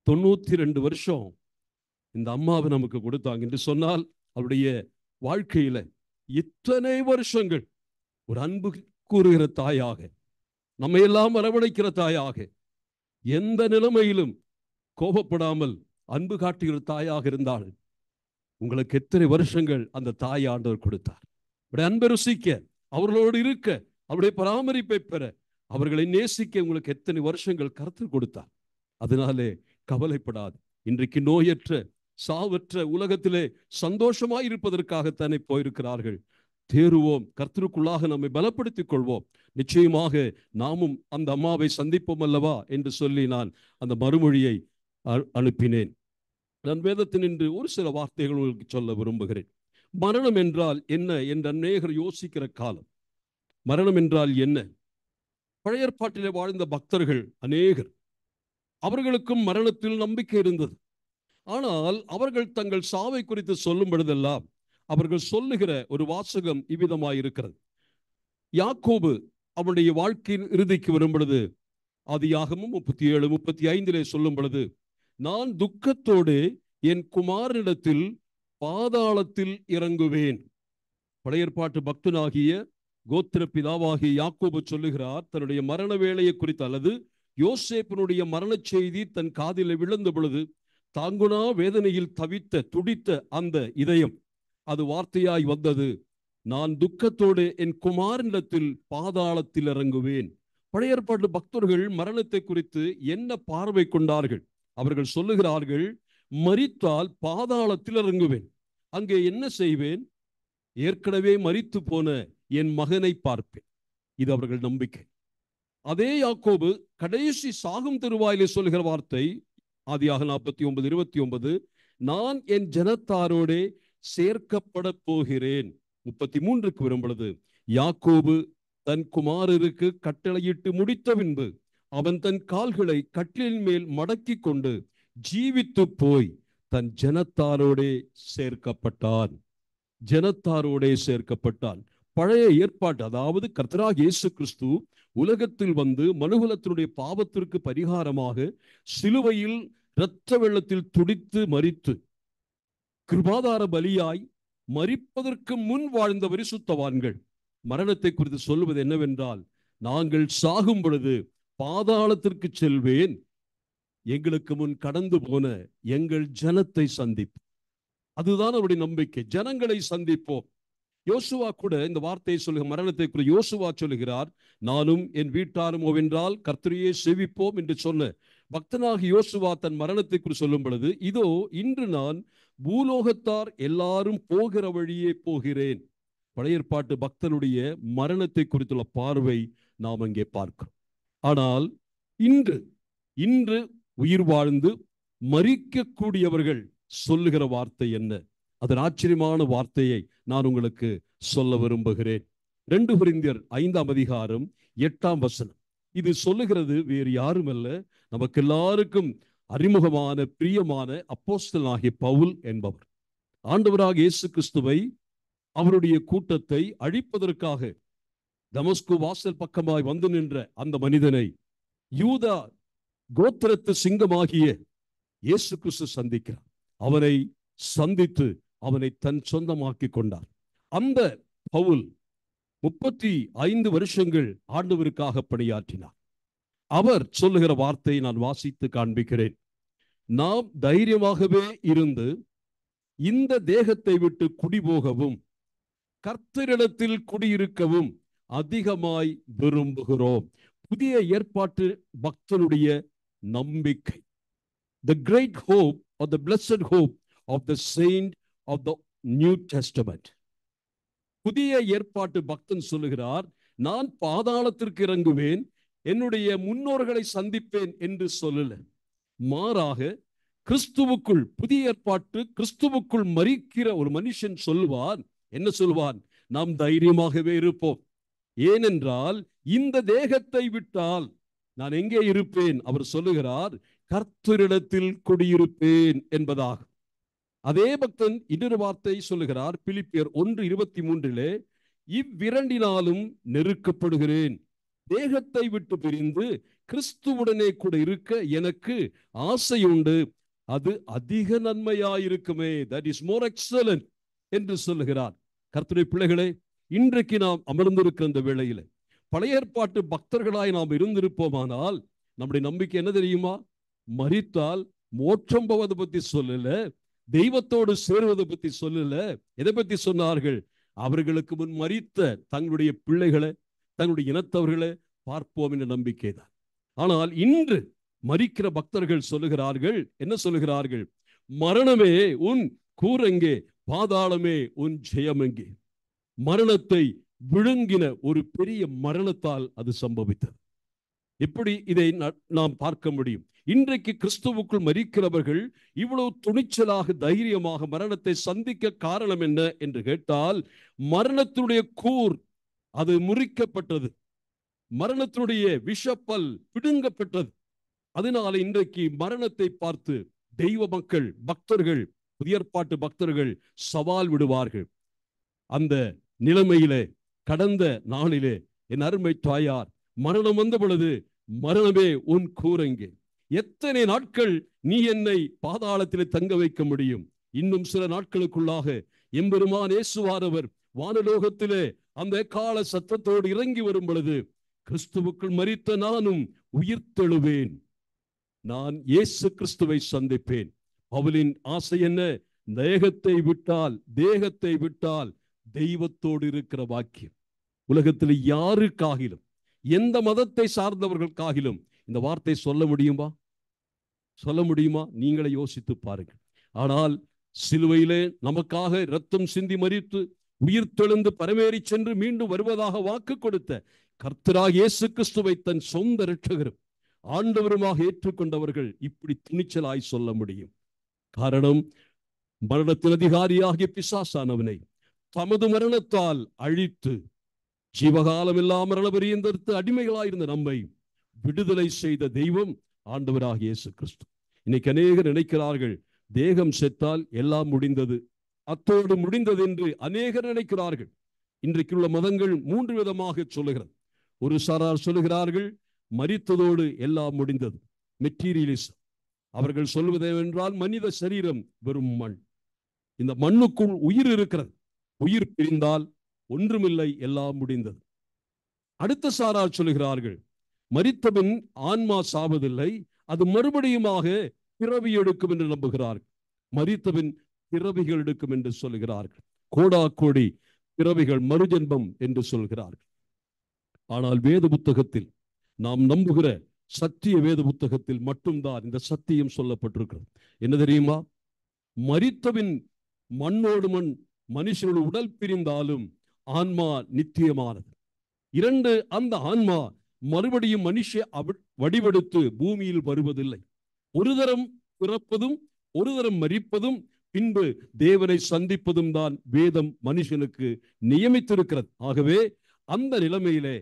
92 வருஷம் இந்த அம்மாவை நமக்கு கொடுத்தாங்க என்று சொன்னால், அவருடைய வாழ்க்கையில இத்தனை வருஷங்கள் ஒரு அன்பு கூறுகிற தாயாக, நம்ம எல்லாம் அரவணைக்கிற தாயாக, எந்த நிலைமையிலும் கோபப்படாமல் அன்பு காட்டுகிற தாயாக இருந்தால், உங்களுக்கு எத்தனை வருஷங்கள் அந்த தாய் ஆண்டவர் கொடுத்தார். அவருடைய அன்பை ருசிக்க, அவர்களோடு இருக்க, அவருடைய பராமரிப்பை பெற, அவர்களை நேசிக்க உங்களுக்கு எத்தனை வருஷங்கள் கர்த்தர் கொடுத்தார். அதனாலே கவலைப்படாது. இன்றைக்கு நோயற்ற சாவற்ற உலகத்திலே சந்தோஷமாய் இருப்பதற்காகத்தானே போயிருக்கிறார்கள். தேறுவோம், கர்த்தருக்குள்ளாக நம்மை பலப்படுத்திக் கொள்வோம். நிச்சயமாக நாமும் அந்த அம்மாவை சந்திப்போம் அல்லவா என்று சொல்லி நான் அந்த மறுமொழியை அனுப்பினேன். நான் வேதத்தினின்று ஒரு சில வார்த்தைகள் உங்களுக்கு சொல்ல விரும்புகிறேன். மரணம் என்றால் என்ன என்று அநேகர் யோசிக்கிற காலம். மரணம் என்றால் என்ன? பழைய ஏற்பாட்டிலே வாழ்ந்த பக்தர்கள் அநேகர், அவர்களுக்கும் மரணத்தில் நம்பிக்கை இருந்தது. ஆனால் அவர்கள் தங்கள் சாவை குறித்து சொல்லும் பொழுதெல்லாம் அவர்கள் சொல்லுகிற ஒரு வாசகம் இவ்விதமாயிருக்கிறது. யாக்கோபு அவனுடைய வாழ்க்கையின் இறுதிக்கு வரும் பொழுது, ஆதியாகமம் 37-35 சொல்லும் பொழுது, நான் துக்கத்தோடு என் குமாரனிடத்தில் பாதாளத்தில் இறங்குவேன். பழைய ஏற்பாட்டு பக்தனாகிய கோத்திர பிதாவாகிய யாக்கோபு சொல்லுகிறார், தன்னுடைய மரண வேளையை குறித்து, அல்லது யோசேப்பினுடைய மரண செய்தி தன் காதில் விழுந்த பொழுது தாங்குனா வேதனையில் தவித்த துடித்த அந்த இதயம், அது வார்த்தையாய் வந்தது, நான் துக்கத்தோடு என் குமாரனிடத்தில் பாதாளத்தில் இறங்குவேன். பழைய ஏற்பாட்டு பக்தர்கள் மரணத்தை குறித்து என்ன பார்வை கொண்டார்கள்? அவர்கள் சொல்லுகிறார்கள், மரித்தால் பாதாளத்தில் இறங்குவேன். அங்கே என்ன செய்வேன்? ஏற்கனவே மரித்து போன என் மகனை பார்ப்பேன். இது அவர்கள் நம்பிக்கை. அதே யாக்கோபு கடைசி சாகும் தருவாயிலே சொல்லுகிற வார்த்தை, ஆதியாக 49:29, நான் என் ஜனத்தாரோடே சேர்க்கப்பட போகிறேன். 33க்கு வரும் பொழுது, யாக்கோபு தன் குமாரருக்கு கட்டளையிட்டு முடித்த பின்பு அவன் தன் கால்களை கட்டிலின் மேல் மடக்கி கொண்டு ஜீவித்து போய் தன் ஜனத்தாரோடே சேர்க்கப்பட்டான். ஜனத்தாரோடே சேர்க்கப்பட்டான். பழைய ஏற்பாட்டு, அதாவது கர்த்தராகிய இயேசு கிறிஸ்து உலகத்தில் வந்து மனுகுலத்தினுடைய பாவத்திற்கு பரிகாரமாக சிலுவையில் இரத்த வெள்ளத்தில் துடித்து மரித்து கிருபாதார பலியாய் மரிப்பதற்கு முன் வாழ்ந்த பரிசுத்தவான்கள் மரணத்தை குறித்து சொல்லுவது என்னவென்றால், நாங்கள் சாகும் பொழுது பாதாளத்திற்கு செல்வேன், எங்களுக்கு முன் கடந்து போன எங்கள் ஜனத்தை சந்திப்போம். அதுதான் அவருடைய நம்பிக்கை. ஜனங்களை சந்திப்போம். யோசுவா கூட இந்த வார்த்தையை சொல்லுகிற மரணத்தை குறித்து யோசுவா சொல்லுகிறார், நானும் என் வீட்டாரும் ஓவென்றால் கர்த்தரையே சேவிப்போம் என்று சொன்ன பக்தனாகி யோசுவா தன் மரணத்தை குறித்து சொல்லும் பொழுது, இதோ இன்று நான் பூலோகத்தார் எல்லாரும் போகிற வழியே போகிறேன். பழைய ஏற்பாட்டு பக்தனுடைய மரணத்தை குறித்துள்ள பார்வை நாம் அங்கே பார்க்கிறோம். ஆனால் இன்று உயிர் வாழ்ந்து மரிக்கக்கூடியவர்கள் சொல்லுகிற வார்த்தை என்ன? அதன் ஆச்சரியமான வார்த்தையை நான் உங்களுக்கு சொல்ல விரும்புகிறேன். 2 கொரிந்தியர் 5:8 இது சொல்லுகிறது, வேறு யாரும் அல்ல, நமக்கு எல்லாருக்கும் அறிமுகமான பிரியமான அப்போஸ்தலனாகிய பவுல் என்பவர். ஆண்டவராக இயேசு கிறிஸ்துவை, அவருடைய கூட்டத்தை அழிப்பதற்காக தமஸ்கு வாசல் பக்கமாய் வந்து நின்ற அந்த மனிதனை யூதா கோத்திரத்து சிங்கமாகிய இயேசு கிறிஸ்து சந்திக்கிறார். அவனை சந்தித்து அவனை தன் சொந்தமாக்கி கொண்டார். அந்த பவுல் 35 வருஷங்கள் ஆண்டவருக்காக பணியாற்றினார். அவர் சொல்லுகிற வார்த்தையை நான் வாசித்து காண்பிக்கிறேன். நாம் தைரியமாகவே இருந்து இந்த தேகத்தை விட்டு குடிபோகவும் கர்த்தரிடத்தில் குடியிருக்கவும் அதிகமாய் விரும்புகிறோம். புதிய ஏற்பாட்டு பக்தனுடைய நம்பிக்கை. The great hope or the blessed hope of the saint of the New Testament. புதிய ஏற்பாட்டு பக்தன் சொல்லுகிறார், நான் பாதாளத்திற்கு இறங்குவேன், என்னுடைய முன்னோர்களை சந்திப்பேன் என்று சொல்லல. மாறாக கிறிஸ்துவுக்குள், புதிய ஏற்பாட்டு கிறிஸ்துவுக்குள் மரிக்கிற ஒரு மனுஷன் சொல்லுவான், என்ன சொல்வான்? நாம் தைரியமாகவே இருப்போம். ஏனென்றால் இந்த தேகத்தை விட்டால் நான் எங்கே இருப்பேன்? அவர் சொல்லுகிறார், கர்த்தரிடத்தில் குடியிருப்பேன் என்பதாக. அதே பக்தன் இன்னொரு வார்த்தை சொல்லுகிறார், பிலிப்பியர் 1:23, இவ்விரண்டினாலும் நெருக்கப்படுகிறேன், தேகத்தை விட்டு பிரிந்து கிறிஸ்துவுடனே கூட இருக்க எனக்கு ஆசையுண்டு, அது அதிக நன்மையாயிருக்குமே. தட் இஸ் மோர் எக்ஸலன்ட் என்று சொல்லுகிறார். கர்த்தருடைய பிள்ளைகளே, இன்றைக்கு நாம் அமர்ந்திருக்கிற இந்த வேளையில பழைய ஏற்பாட்டு பக்தர்களாய் நாம் இருந்திருப்போமானால் நம்முடைய நம்பிக்கை என்ன தெரியுமா? மரித்தால் மோட்சம் போவதை பத்தி சொல்லல, தெய்வத்தோடு சேருவதை பத்தி சொல்லல. எதை பத்தி சொன்னார்கள்? அவர்களுக்கு முன் மரித்த தங்களுடைய பிள்ளைகளை, தங்களுடைய இனத்தவர்களை பார்ப்போம் என்ற நம்பிக்கை தான். ஆனால் இன்று மரிக்கிற பக்தர்கள் சொல்லுகிறார்கள், என்ன சொல்லுகிறார்கள்? மரணமே உன் கூரெங்கே, பாதாளமே உன் ஜெயமெங்கே. மரணத்தை விழுங்கின ஒரு பெரிய மரணத்தால் அது சம்பவித்தது. எப்படி இதை நாம் பார்க்க முடியும்? இன்றைக்கு கிறிஸ்துவுக்குள் மரிக்கிறவர்கள் இவ்வளவு துணிச்சலாக தைரியமாக மரணத்தை சந்திக்க காரணம் என்ன என்று கேட்டால், மரணத்தினுடைய கூர் அது முறிக்கப்பட்டது, மரணத்தினுடைய விஷப்பல் பிடுங்கப்பட்டது. அதனால இன்றைக்கு மரணத்தை பார்த்து தெய்வ மக்கள், பக்தர்கள், புதிய ஏற்பாட்டு பக்தர்கள் சவால் விடுவார்கள். அந்த நிலைமையிலே கடந்த நாளிலே என் அருமை தாயார் மரணம் வந்த பொழுது, மரணமே உன் கூரெங்கே, எத்தனை நாட்கள் நீ என்னை பாதாளத்திலே தங்க வைக்க முடியும்? இன்னும் சில நாட்களுக்குள்ளாக எம்பெருமான் இயேசுவானவர் வானலோகத்திலே அந்த கால சத்தத்தோடு இறங்கி வரும் பொழுது, கிறிஸ்துவுக்குள் மரித்த நானும் உயிர்த்தெழுவேன், நான் இயேசு கிறிஸ்துவை சந்திப்பேன். பவுலின் ஆசை என்ன? தேகத்தை விட்டால் தெய்வத்தோடு இருக்கிற வாக்கியம். உலகத்தில் யாருக்காகிலும், எந்த மதத்தை சார்ந்தவர்களுக்காகிலும் இந்த வார்த்தை சொல்ல முடியுமா? சொல்ல முடியுமா? நீங்களே யோசித்து பாருங்கள். ஆனால் சிலுவையிலே நமக்காக இரத்தம் சிந்தி மரித்து உயிர்த்தெழுந்து பரமேறி சென்று மீண்டும் வருவதாக வாக்கு கொடுத்த கர்த்தராகிய இயேசு கிறிஸ்துவை தன் சொந்த இரட்சகரும் ஆண்டவருமாக ஏற்றுக்கொண்டவர்கள் இப்படி துணிச்சலாய் சொல்ல முடியும். காரணம், மரணத்தின் அதிகாரியாகிய பிசாசானவனை தமது மரணத்தால் அழித்து ஜீவகாலம் எல்லாம் மரண பரியந்தற்கு அடிமைகளாயிருந்த நம்மை விடுதலை செய்த தெய்வம் ஆண்டவராகிய இயேசு கிறிஸ்து. இன்னைக்கு அநேகர் நினைக்கிறார்கள், தேகம் செத்தால் எல்லாம் முடிந்தது, அத்தோடு முடிந்தது என்று அநேகர் நினைக்கிறார்கள். இன்றைக்குள்ள மதங்கள் 3 விதமாக சொல்லுகிறது. ஒரு சாரார் சொல்லுகிறார்கள், மரித்ததோடு எல்லாம் முடிந்தது, மெட்டீரியலிசம். அவர்கள் சொல்வது என்றால் மனித சரீரம் வெறும் மண், இந்த மண்ணுக்குள் உயிர் இருக்கிறது, உயிர் பிரிந்தால் ஒன்றுமில்லை, எல்லாம் முடிந்தது. அடுத்த சாரார் சொல்லுகிறார்கள், மரித்தபின் ஆன்மா சாவதில்லை, அது மறுபடியுமாக பிறவி எடுக்கும் என்று நம்புகிறார்கள். மரித்தபின் பிறவிகள் எடுக்கும் என்று சொல்லுகிறார்கள். கோடா கோடி பிறவிகள், மறுஜென்மம் என்று சொல்கிறார்கள். ஆனால் வேத புத்தகத்தில், நாம் நம்புகிற சத்திய வேத புத்தகத்தில் மட்டும்தான் இந்த சத்தியம் சொல்லப்பட்டிருக்கிறது. என்ன தெரியுமா? மரித்தபின் மண்ணோடு மண், மனுஷனோடு உடல் பிரிந்தாலும் ஆன்மா நித்தியமானது. 2, அந்த ஆன்மா மறுபடியும் மனுஷ வடிவெடுத்து பூமியில் வருவதில்லை. ஒரு தரம் பிறப்பதும் ஒரு தரம் மரிப்பதும் பின்பு தேவனை சந்திப்பதும் தான் வேதம் மனுஷனுக்கு நியமித்திருக்கிறது. ஆகவே அந்த நிலைமையிலே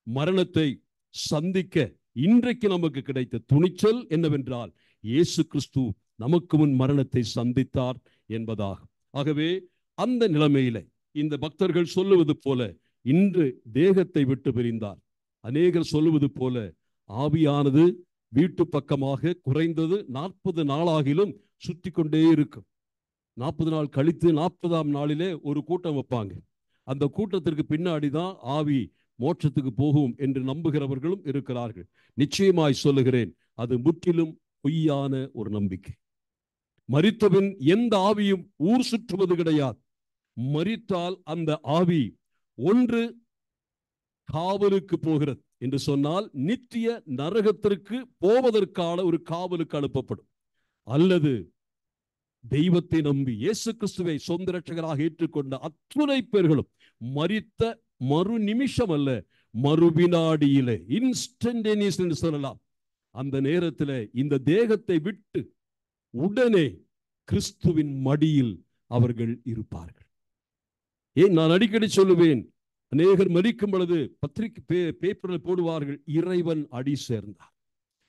மரணத்தை சந்திக்க இன்றைக்கு நமக்கு கிடைத்த துணிச்சல் என்னவென்றால், இயேசு கிறிஸ்து நமக்கு முன் மரணத்தை சந்தித்தார் என்பதாகும். ஆகவே அந்த நிலைமையில இந்த பக்தர்கள் சொல்லுவது போல இன்று தேகத்தை விட்டு பிரிந்தார். அநேகர் சொல்லுவது போல ஆவியானது வீட்டு பக்கமாக குறைந்தது 40 நாளாகிலும் சுற்றி கொண்டே இருக்கும். 40 நாள் கழித்து 40ஆம் நாளிலே ஒரு கூட்டம் வைப்பாங்க. அந்த கூட்டத்திற்கு பின்னாடி தான் ஆவி மோட்சத்துக்கு போகும் என்று நம்புகிறவர்களும் இருக்கிறார்கள். நிச்சயமாய் சொல்லுகிறேன், அது முற்றிலும் பொய்யான ஒரு நம்பிக்கை. மரித்தபின் எந்த ஆவியும் ஊர் சுற்றுவது கிடையாது. மரித்தால் அந்த ஆவி ஒன்று காவலுக்கு போகிறது என்று சொன்னால் நித்திய நரகத்திற்கு போவதற்கான ஒரு காவலுக்கு அனுப்பப்படும், அல்லது தெய்வத்தை நம்பி இயேசு கிறிஸ்துவை சொந்த இரட்சகராக ஏற்றுக்கொண்ட அத்துணை பேர்களும் மரித்த மறு நிமிஷம் அல்ல, மறு வினாடியிலே, இன்ஸ்டன்டேனியஸ் என்று சொல்லலாம், அந்த நேரத்தில் இந்த தேகத்தை விட்டு உடனே கிறிஸ்துவின் மடியில் அவர்கள் இருப்பார்கள். ஏன் நான் அடிக்கடி சொல்லுவேன், அநேகர் மரிக்கும் பொழுது பத்திரிகை பேப்பரில் போடுவார்கள், இறைவன் அடி சேர்ந்தார்.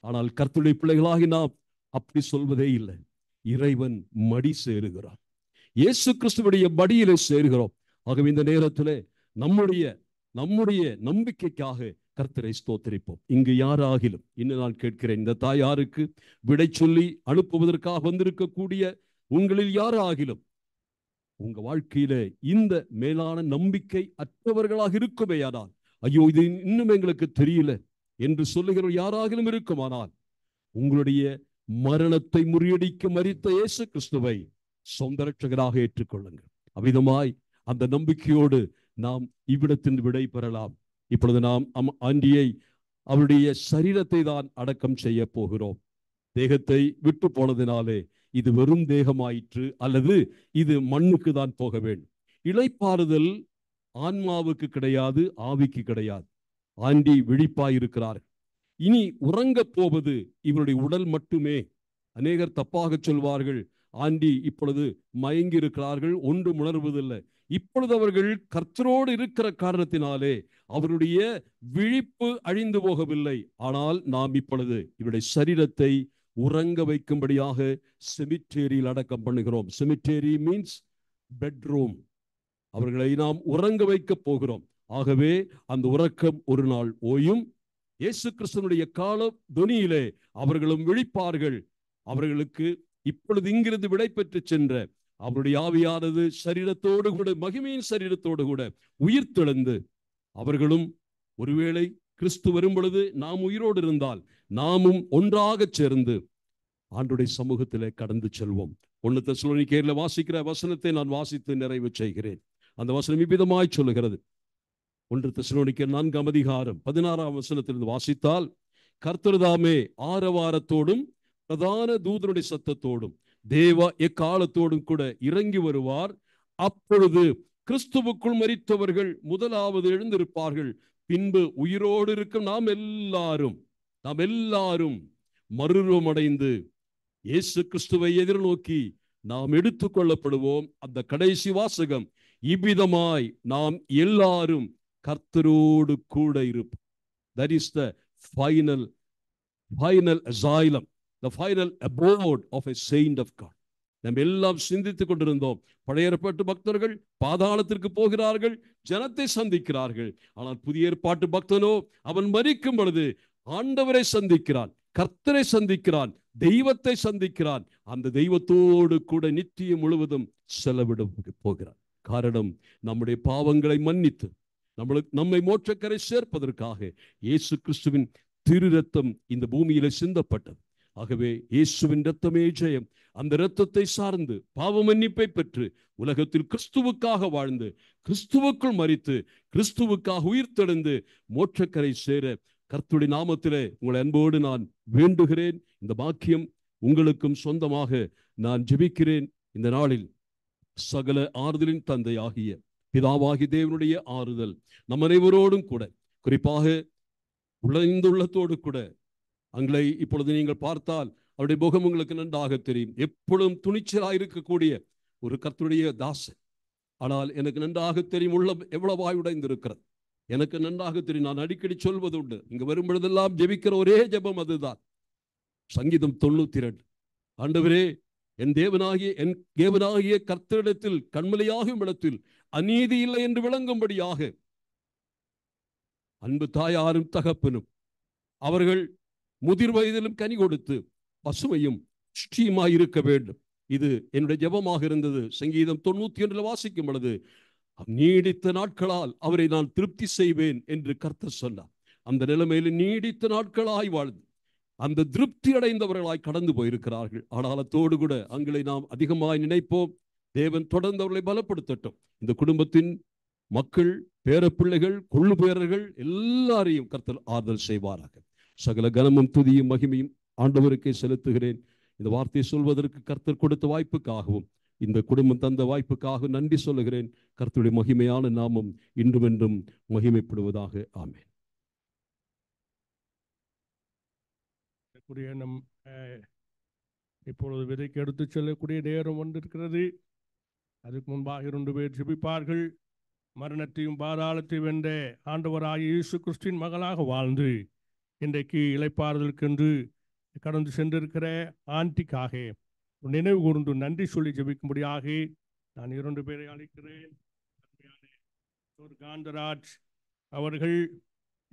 ஆனால் கர்த்தருடைய பிள்ளைகளாகி நாம் அப்படி சொல்வதே இல்லை. இறைவன் மடி சேருகிறார், இயேசு கிறிஸ்துவுடைய மடியிலே சேருகிறோம். ஆகவே இந்த நேரத்தில் நம்முடைய நம்பிக்கைக்காக கர்த்தரை ஸ்தோத்திரிப்போம். இங்கு யாராகிலும் இன்னும் நான் கேட்கிறேன், இந்த தாயாருக்கு விடை சொல்லி அனுப்புவதற்காக வந்திருக்கக்கூடிய உங்களில் யாராகிலும் உங்க வாழ்க்கையில இந்த மேலான நம்பிக்கை அற்றவர்களாக இருக்குமேயானால், ஐயோ இது இன்னும் எங்களுக்கு தெரியல என்று சொல்லுகிற யாராகிலும் இருக்குமானால், உங்களுடைய மரணத்தை முறியடிக்க மரித்த இயேசு கிறிஸ்துவை சொந்த இரட்சகராக ஏற்றுக்கொள்ளுங்கள். அவ்விதமாய் அந்த நம்பிக்கையோடு நாம் இவ்விடத்தின் விடை பெறலாம். இப்பொழுது நாம் ஆண்டியை அவருடைய சரீரத்தை தான் அடக்கம் செய்ய போகிறோம். தேகத்தை விட்டு போனதினாலே இது வெறும் தேகமாயிற்று, அல்லது இது மண்ணுக்கு தான் போக வேண்டும். இளைப்பாறுதல் ஆன்மாவுக்கு கிடையாது, ஆவிக்கு கிடையாது. ஆண்டி விழிப்பாயிருக்கிறார்கள். இனி உறங்க போவது இவருடைய உடல் மட்டுமே. அநேகர் தப்பாக சொல்வார்கள், ஆண்டி இப்பொழுது மயங்கி இருக்கிறார்கள், ஒன்று உணர்வதில்லை. இப்பொழுது அவர்கள் கர்த்தரோடு இருக்கிற காரணத்தினாலே அவருடைய விழிப்பு அழிந்து போகவில்லை. ஆனால் நாம் இப்பொழுது இவருடைய சரீரத்தை உறங்க வைக்கும்படியாக செமிட்டேரியில் அடக்கம் பண்ணுகிறோம். செமிட்டேரி மீன்ஸ் பெட்ரூம். அவர்களை நாம் உறங்க வைக்க போகிறோம். ஆகவே அந்த உறக்கம் ஒரு நாள் ஓயும். இயேசு கிறிஸ்துவனுடைய கால தொனியிலே அவர்களும் விழிப்பார்கள். அவர்களுக்கு இப்பொழுது இங்கிருந்து விடை பெற்று சென்ற அவருடைய ஆவியானது சரீரத்தோடு கூட, மகிமையின் சரீரத்தோடு கூட உயிர் தெழுந்து, அவர்களும் ஒருவேளை கிறிஸ்து வரும் பொழுது நாம் உயிரோடு இருந்தால் நாமும் ஒன்றாக சேர்ந்து ஆண்டுடைய சமூகத்திலே கடந்து செல்வோம். 1 தெசலோனிக்கேயரில் வாசிக்கிற வசனத்தை நான் வாசித்து நிறைவு செய்கிறேன். அந்த வசனம் இவ்விதமாய் சொல்லுகிறது. 1 தெசலோனிக்கேயர் 4ஆம் அதிகாரம் 16ஆம் வசனத்திலிருந்து வாசித்தால், கர்த்தர்தாமே ஆரவாரத்தோடும் பிரதான தூதனுடைய சத்தத்தோடும் தேவ எக்காலத்தோடும் கூட இறங்கி வருவார். அப்பொழுது கிறிஸ்துவுக்குள் மரித்தவர்கள் முதலாவது எழுந்திருப்பார்கள். பின்பு உயிரோடு இருக்கும் நாம் எல்லாரும் மறுரூபமடைந்து இயேசு கிறிஸ்துவை எதிர்நோக்கி நாம் எடுத்துக் கொள்ளப்படுவோம். அந்த கடைசி வாசகம் இவ்விதமாய் நாம் எல்லாரும் கர்த்தரோடு கூட இருப்போம். That is the final asylum, the final abode of a saint of God. நம்ம எல்லாம் சிந்தித்துக் கொண்டிருந்தோம், பழைய ஏற்பாட்டு பக்தர்கள் பாதாளத்திற்கு போகிறார்கள், ஜனத்தை சந்திக்கிறார்கள். ஆனால் புதிய ஏற்பாட்டு பக்தனோ அவன் மரிக்கும் பொழுது ஆண்டவரை சந்திக்கிறான், கர்த்தரை சந்திக்கிறான், தெய்வத்தை சந்திக்கிறான். அந்த தெய்வத்தோடு கூட நித்தியம் முழுவதும் செலவிட போகிறான். காரணம், நம்முடைய பாவங்களை மன்னித்து நம்மை மோட்சக்கரை சேர்ப்பதற்காக இயேசு கிறிஸ்துவின் திரு ரத்தம் இந்த பூமியில சிந்தப்பட்டது. ஆகவே இயேசுவின் ரத்தமே ஜெயம். அந்த இரத்தத்தை சார்ந்து பாவ மன்னிப்பை பெற்று உலகத்தில் கிறிஸ்துவுக்காக வாழ்ந்து, கிறிஸ்துவுக்குள் மரித்து, கிறிஸ்துவுக்காக உயிர்த்தெழுந்து மோட்சக்கரை சேர கர்த்தருடைய நாமத்திலே உங்களை அன்போடு நான் வேண்டுகிறேன். இந்த பாக்கியம் உங்களுக்கும் சொந்தமாக நான் ஜெபிக்கிறேன். இந்த நாளில் சகல ஆறுதலின் தந்தையாகிய பிதாவாகி தேவனுடைய ஆறுதல் நம் அனைவரோடும் கூட, குறிப்பாக உள்ளத்தோடு கூட, அங்களை இப்பொழுது நீங்கள் பார்த்தால் அவருடைய முகம் உங்களுக்கு நன்றாக தெரியும். எப்பொழுதும் துணிச்சலாக இருக்கக்கூடிய ஒரு கர்த்தருடைய தாசன். ஆனால் எனக்கு நன்றாக தெரியும் உள்ளம் எவ்வளவாய் உடைந்திருக்கிறது. எனக்கு நன்றாக தெரியும். நான் அடிக்கடி சொல்வது உண்டு, இங்க வரும் பொழுதெல்லாம் ஜெபிக்கிற ஒரே ஜெபம் அதுதான். சங்கீதம் 92. ஆண்டவரே, என் தேவனாகிய கர்த்தரிடத்தில் கண்மலையாகும் இடத்தில் அநீதி இல்லை என்று விளங்கும்படியாக அன்பு தாயாரும் தகப்பனும் அவர்கள் முதிர் வயதிலும் கனி கொடுத்து பசுமையும் புஷ்டியுமாய் இருக்க வேண்டும். இது என்னுடைய ஜெபமாக இருந்தது. சங்கீதம் 91 வாசிக்கும் பொழுது, நீடித்த நாட்களால் அவரை நான் திருப்தி செய்வேன் என்று கர்த்தர் சொன்னார். அந்த நிலைமையில் நீடித்த நாட்களாய் வாழ்ந்து அந்த திருப்தி அடைந்தவர்களாய் கடந்து போயிருக்கிறார்கள். ஆனால் அதோடு கூட அங்களை நாம் அதிகமாய் நினைப்போம். தேவன் தொடர்ந்து அவர்களை பலப்படுத்தட்டும். இந்த குடும்பத்தின் மக்கள், பேரப்பிள்ளைகள், கொள்ளு பேரர்கள் எல்லாரையும் கர்த்தர் ஆறுதல் செய்வாராக. சகல கனமும் துதியும் மகிமையும் ஆண்டவருக்கே செலுத்துகிறேன். இந்த வார்த்தையை சொல்வதற்கு கர்த்தர் கொடுத்த வாய்ப்புக்காகவும் இந்த குடும்பம் தந்த வாய்ப்புக்காக நன்றி சொல்லுகிறேன். கர்த்தருடைய மகிமையான நாமம் இன்றும் என்றும் மகிமைப்படுவதாக. ஆமென். நம் இப்பொழுது விதைக்கு எடுத்து செல்லக்கூடிய நேரம் வந்திருக்கிறது. அதுக்கு முன்பாக 2 பேர் ஜெபிப்பார்கள். மரணத்தையும் பாதாளத்தையும் வென்ற ஆண்டவராகிய இயேசு கிறிஸ்துவின் மகளாக வாழ்ந்து இன்றைக்கு இளைப்பாறுதலுக்கென்று கடந்து சென்றிருக்கிற ஆண்டிக்காக நினைவு கூர்ந்து நன்றி சொல்லி ஜெபிக்கும்படியாக நான் 2 பேரை அழைக்கிறேன். காந்தராஜ் அவர்கள்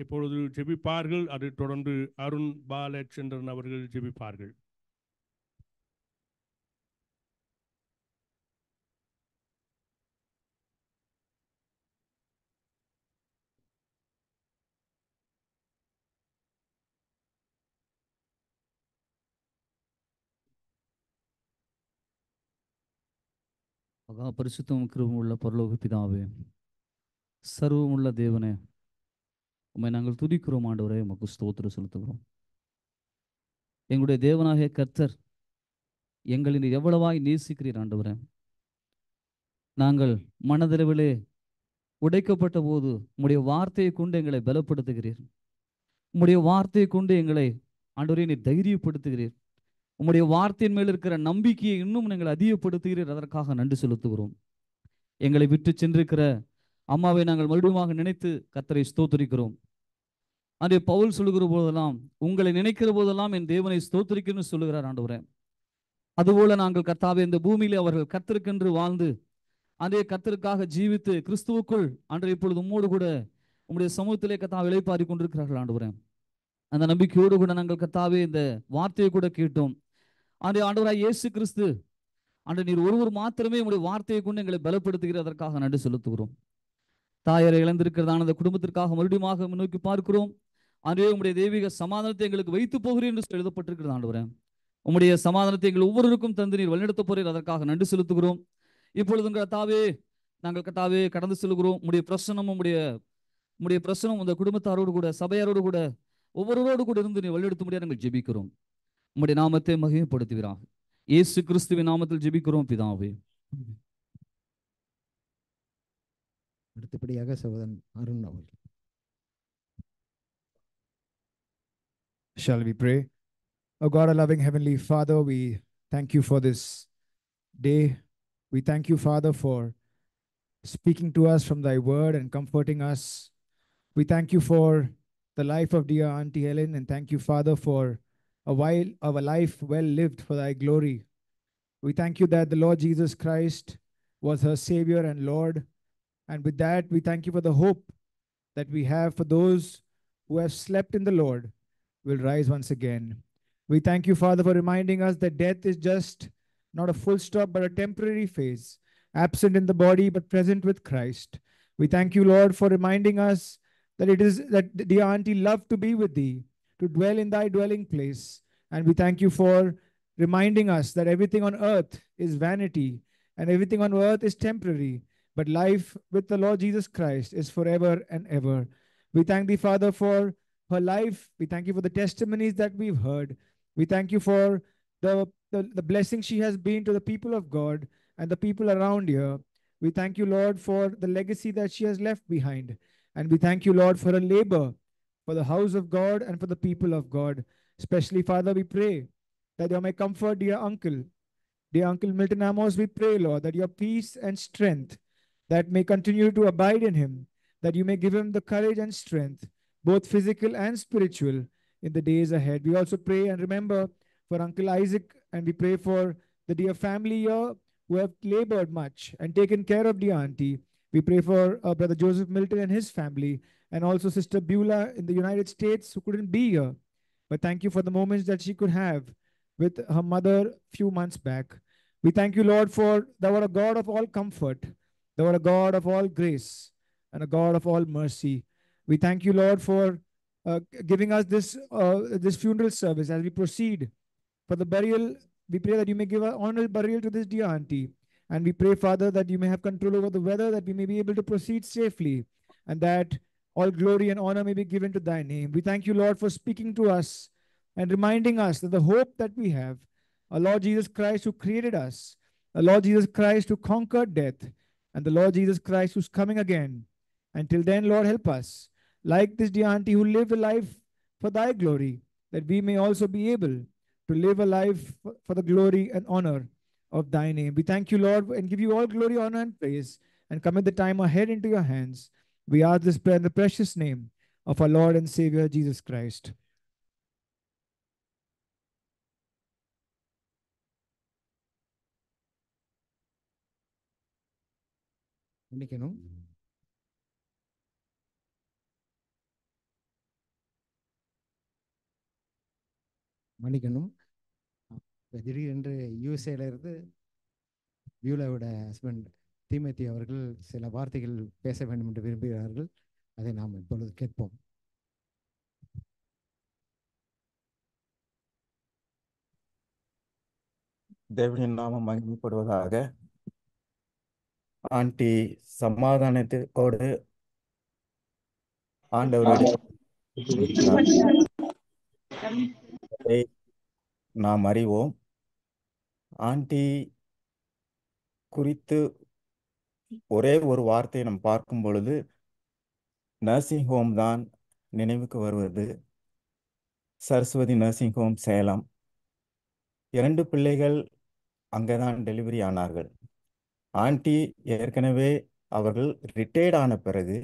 இப்பொழுது ஜெபிப்பார்கள். அதை தொடர்ந்து அருண் பாலச்சந்திரன் அவர்கள் ஜெபிப்பார்கள். மகா பரிசுத்தம் கிருபையுள்ள பரலோக பிதாவே, சர்வமுள்ள தேவனே, உம்மை நாங்கள் துதிக்கிறோம் ஆண்டவரே. உமக்கு ஸ்தோத்திரம் செலுத்துகிறோம். எங்களுடைய தேவனாகிய கர்த்தர் எங்களை நீர் எவ்வளவாய் நேசிக்கிறீர் ஆண்டவரே. நாங்கள் மனதளவிலே உடைக்கப்பட்ட போது உம்முடைய வார்த்தையை கொண்டு எங்களை பலப்படுத்துகிறீர். உம்முடைய வார்த்தையை கொண்டு எங்களை ஆண்டவரே நீர் தைரியப்படுத்துகிறீர். உம்முடைய வார்த்தையின் மேல் இருக்கிற நம்பிக்கையை இன்னும் நீங்கள் அதிகப்படுத்துகிறீர். அதற்காக நன்றி செலுத்துகிறோம். எங்களை விட்டு சென்றிருக்கிற அம்மாவை நாங்கள் மறுபடியும் நினைத்து கர்த்தரை ஸ்தோத்திரிக்கிறோம். அதே பவுல் சொல்லுகிற போதெல்லாம், உங்களை நினைக்கிற போதெல்லாம் என் தேவனை ஸ்தோத்திரிக்கணும்னு சொல்லுகிறார் ஆண்டவரே. அதுபோல நாங்கள் கர்த்தாவே இந்த பூமியிலே அவர்கள் கர்த்தருக்கென்று வாழ்ந்து அதே கர்த்தருக்காக ஜீவித்து கிறிஸ்துவுக்குள் ஆண்டவரே இப்பொழுது உம்மோடு கூட உம்முடைய சமூகத்திலே கர்த்தாவே இளைப்பாறி கொண்டிருக்கிறார்கள் ஆண்டவரே. அந்த நம்பிக்கையோடு கூட நாங்கள் கர்த்தாவே இந்த வார்த்தையை கூட கேட்டோம். ஆண்டவராய் இயேசு கிறிஸ்து ஆண்டவர் நீர் ஒருவர் மாத்திரமே உங்களுடைய வார்த்தையை கொண்டு எங்களை பலப்படுத்துகிற அதற்காக நன்றி செலுத்துகிறோம். தாயரை இழந்திருக்கிறதான அந்த குடும்பத்திற்காக மறுபடியும் நோக்கி பார்க்கிறோம். அதுவே உங்களுடைய தெய்வீக சமாதானத்தை எங்களுக்கு வைத்து போகிறேன் என்று எழுதப்பட்டிருக்கிறது ஆண்டவரே. உங்களுடைய சமாதானத்தை எங்கள் ஒவ்வொருவருக்கும் தந்து நீர் வழிநடத்த போறீர். அதற்காக நன்றி செலுத்துகிறோம். இப்பொழுது கர்த்தாவே நாங்கள் கர்த்தாவே கடந்து செல்கிறோம். உங்களுடைய பிரசனம் இந்த குடும்பத்தாரோடு கூட சபையாரோடு கூட ஒவ்வொருவரோடு கூட இருந்து நீ வழிநடத்த முடியாது நாங்கள் ஜெபிக்கிறோம். உம்முடைய நாமத்தை மகிமைப்படுத்துவீராக. இயேசு கிறிஸ்துவின் நாமத்தில் ஜெபிக்கிறோம் பிதாவே. அடுத்தபடியாக சகோதரன் அருண் அவர்கள். Shall we pray? Oh God, our loving Heavenly Father, we thank you for this day. We thank you, Father, for speaking to us from thy word and comforting us. We thank you for the life of dear Auntie Helen, and thank you, Father, for a while of a life well lived for thy glory. We thank you that the Lord Jesus Christ was her Savior and Lord. And with that, we thank you for the hope that we have for those who have slept in the Lord will rise once again. We thank you, Father, for reminding us that death is just not a full stop, but a temporary phase, absent in the body, but present with Christ. We thank you, Lord, for reminding us that it is that dear Auntie loved to be with thee, to dwell in thy dwelling place. And we thank you for reminding us that everything on earth is vanity and everything on earth is temporary, but life with the Lord Jesus Christ is forever and ever. We thank thee, Father, for her life. We thank you for the testimonies that we've heard. We thank you for the blessing she has been to the people of God and the people around here. We thank you, Lord, for the legacy that she has left behind. And we thank you, Lord, for her labor, for the house of God and for the people of God. Especially, Father, we pray that you may comfort dear Uncle Milton Amos. We pray, Lord, that your peace and strength that may continue to abide in him, that you may give him the courage and strength, both physical and spiritual, in the days ahead. We also pray and remember for Uncle Isaac, and we pray for the dear family here who have labored much and taken care of dear Auntie. We pray for Brother Joseph Milton and his family, and also Sister Beulah in the United States who couldn't be here. But thank you for the moments that she could have with her mother a few months back. We thank you, Lord, for thou art a God of all comfort, thou art a God of all grace, and a God of all mercy. We thank you, Lord, for giving us this funeral service as we proceed for the burial. We pray that you may give an honorable burial to this dear auntie. And we pray, Father, that you may have control over the weather, that we may be able to proceed safely, and that all glory and honor may be given to thy name. We thank you, Lord, for speaking to us and reminding us that the hope that we have, our Lord Jesus Christ who created us, the Lord Jesus Christ who conquered death, and the Lord Jesus Christ who's coming again. Until then, Lord, help us, like this dear auntie who lived a life for thy glory, that we may also be able to live a life for the glory and honor of thy name. We thank you, Lord, and give you all glory, honor, and praise, and commit the time ahead into your hands. We ask this prayer in the precious name of our Lord and Savior, Jesus Christ. மன்னிக்கணும். மன்னிக்கணும். இப்போ திடீரென்று யூஎஸ்ஏல இருந்து வியூலாவோட husband தீமேத்தி அவர்கள் சில வார்த்தைகள் பேச வேண்டும் என்று விரும்புகிறார்கள். அதை நாம் இப்பொழுது கேட்போம். தேவனின் நாமம் மகிமைப்படுவதாக. ஆண்டி சமாதானத்தோடு ஆண்டவருடைய நாம் அறிவோம். ஆண்டி குறித்து ஒரே ஒரு வார்த்தையை நாம் பார்க்கும் பொழுது நர்சிங் ஹோம் தான் நினைவுக்கு வருவது. Saraswati nursing home Salem. 2 பிள்ளைகள் அங்கேதான் டெலிவரி ஆனார்கள். ஆண்டி ஏற்கனவே அவர்கள் ரிட்டையர்ட் ஆன பிறகு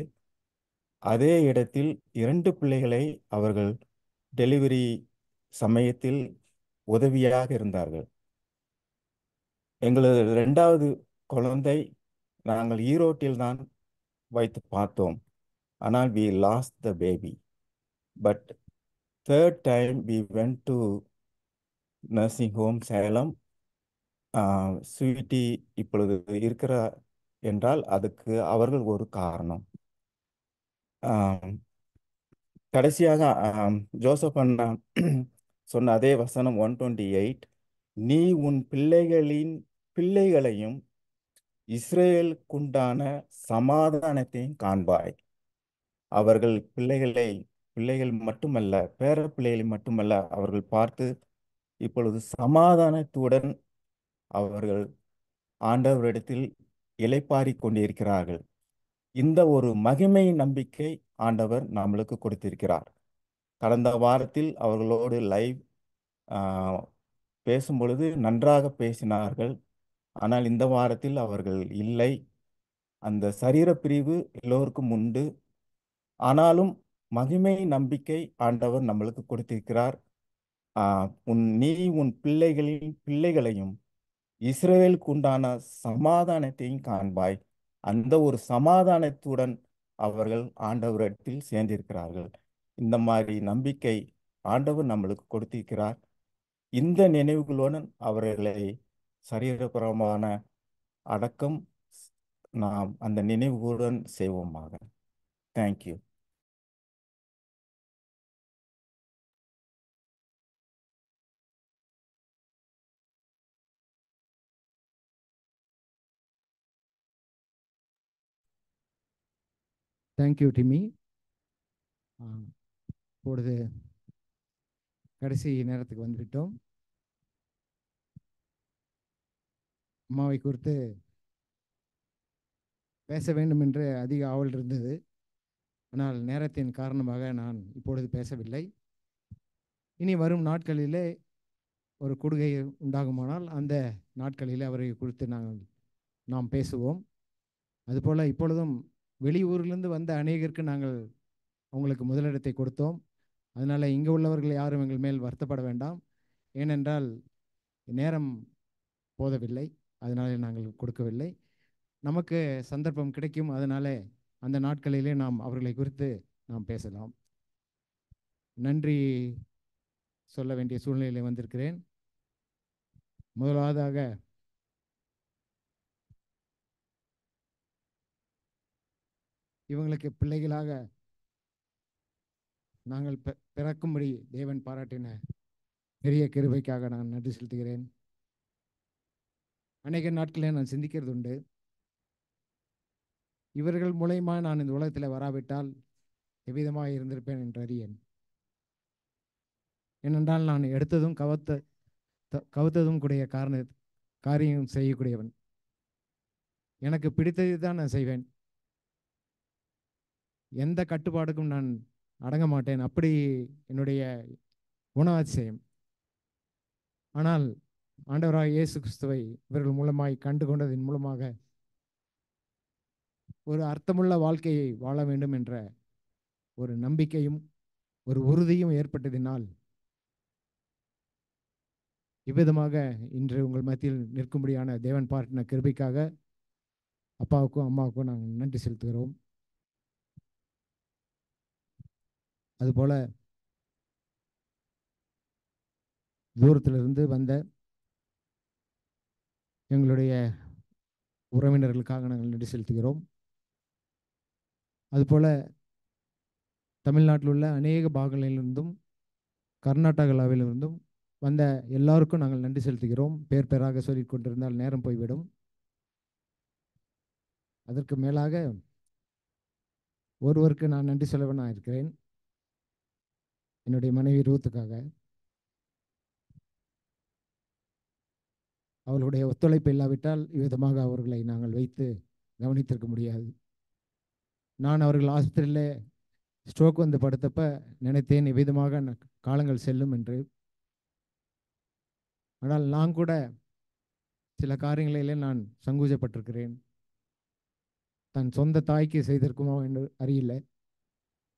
அதே இடத்தில் 2 பிள்ளைகளை அவர்கள் டெலிவரி சமயத்தில் உதவியாக இருந்தார்கள். எங்களது 2வது குழந்தை நாங்கள் ஈரோட்டில் தான் வைத்து பார்த்தோம். ஆனால் we lost the baby. But third time we went to nursing home Salem. Sweety இப்பொழுது இருக்கிற என்றால் அதுக்கு அவர்கள் ஒரு காரணம். கடைசியாக ஜோசப் அண்ணா சொன்ன அதே வசனம் 128, நீ உன் பிள்ளைகளையும் இஸ்ரேலுக்குண்டான சமாதானத்தையும் காண்பாய். அவர்கள் பிள்ளைகள் மட்டுமல்ல, பேர பிள்ளைகளை மட்டுமல்ல, அவர்கள் பார்த்து இப்பொழுது சமாதானத்துடன் அவர்கள் ஆண்டவரிடத்தில் இளைப்பாறிக் கொண்டிருக்கிறார்கள். இந்த ஒரு மகிமை நம்பிக்கை ஆண்டவர் நம்மளுக்கு கொடுத்திருக்கிறார். கடந்த வாரத்தில் அவர்களோடு லைவ் பேசும் பொழுது நன்றாக பேசினார்கள். ஆனால் இந்த வாரத்தில் அவர்கள் இல்லை. அந்த சரீர பிரிவு எல்லோருக்கும் உண்டு. ஆனாலும் மகிமை நம்பிக்கை ஆண்டவர் நம்மளுக்கு கொடுத்திருக்கிறார். நீ உன் பிள்ளைகளையும் இஸ்ரவேலுக்கு உண்டான சமாதானத்தையும் காண்பாய். அந்த ஒரு சமாதானத்துடன் அவர்கள் ஆண்டவரிடத்தில் சேர்ந்திருக்கிறார்கள். இந்த மாதிரி நம்பிக்கை ஆண்டவர் நம்மளுக்கு கொடுத்திருக்கிறார். இந்த நினைவுகளுடன் அவர்களை சரீரபுரமான அடக்கம் நாம் அந்த நினைவுகளுடன் செய்வோமாக. தேங்க்யூ. தேங்க்யூ டிமி. இப்பொழுது கடைசி நேரத்துக்கு வந்துவிட்டோம். அம்மாவை குறித்து பேச வேண்டும் என்று அதிக ஆவல் இருந்தது. ஆனால் நேரத்தின் காரணமாக நான் இப்பொழுது பேசவில்லை. இனி வரும் நாட்களிலே ஒரு கொடுகை உண்டாகுமானால் அந்த நாட்களிலே அவரை குறித்து நாம் பேசுவோம். அதுபோல் இப்பொழுதும் வெளியூரிலிருந்து வந்த அநேகருக்கு நாங்கள் அவங்களுக்கு முதலிடத்தை கொடுத்தோம். அதனால் இங்கே உள்ளவர்கள் யாரும் எங்கள் மேல் வருத்தப்பட வேண்டாம். ஏனென்றால் நேரம் போதவில்லை, அதனாலே நாங்கள் கொடுக்கவில்லை. நமக்கு சந்தர்ப்பம் கிடைக்கும். அதனாலே அந்த நாட்களிலே நாம் அவர்களை குறித்து நாம் பேசலாம். நன்றி சொல்ல வேண்டிய சூழ்நிலையில் வந்திருக்கிறேன். முதலாவதாக இவங்களுக்கு பிள்ளைகளாக நாங்கள் பிறக்கும்படி தேவன் பாராட்டின பெரிய கிருபைக்காக நான் நன்றி செலுத்துகிறேன். அநேக நாட்களில் நான் சிந்திக்கிறது உண்டு, இவர்கள் மூலயமா நான் இந்த உலகத்தில் வராவிட்டால் எவ்விதமாக இருந்திருப்பேன் என்று அறியேன். ஏனென்றால் நான் எடுத்ததும் கவுத்ததும் கூடிய காரியம் செய்யக்கூடியவன். எனக்கு பிடித்ததை தான் நான் செய்வேன். எந்த கட்டுப்பாடுக்கும் நான் அடங்க மாட்டேன். அப்படி என்னுடைய குணாதிசயம். ஆனால் ஆண்டவராக இயேசு கிறிஸ்துவை இவர்கள் மூலமாய் கண்டு கொண்டதின் மூலமாக ஒரு அர்த்தமுள்ள வாழ்க்கையை வாழ வேண்டும் என்ற ஒரு நம்பிக்கையும் ஒரு உறுதியும் ஏற்பட்டதினால் இவ்விதமாக இன்று உங்கள் மத்தியில் நிற்கும்படியான தேவன் பாராட்டின கிருபைக்காக அப்பாவுக்கும் அம்மாவுக்கும் நாங்கள் நன்றி செலுத்துகிறோம். அதுபோல தூரத்திலிருந்து வந்த எங்களுடைய உறவினர்களுக்காக நாங்கள் நன்றி செலுத்துகிறோம். அதுபோல தமிழ்நாட்டில் உள்ள அநேக பாகங்களிலிருந்தும் கர்நாடகாவிலிருந்தும் வந்த எல்லாருக்கும் நாங்கள் நன்றி செலுத்துகிறோம். பேர் பேராக சொல்லிக் கொண்டிருந்தால் நேரம் போய்விடும். அதற்கு மேலாக ஒருவருக்கு நான் நன்றி சொல்லவனாக இருக்கிறேன், என்னுடைய மனைவி ரூத்துக்காக. அவர்களுடைய ஒத்துழைப்பு இல்லாவிட்டால் இவ்விதமாக அவர்களை நாங்கள் வைத்து கவனித்திருக்க முடியாது. நான் அவர்கள் ஆஸ்பத்திரியில் ஸ்ட்ரோக் வந்து படுத்தப்ப நினைத்தேன் இவ்விதமாக காலங்கள் செல்லும் என்று. ஆனால் நான் கூட சில காரியங்களிலே நான் சங்கூஜப்பட்டிருக்கிறேன். தன் சொந்த தாய்க்கு செய்திருக்குமோ என்று அறியல.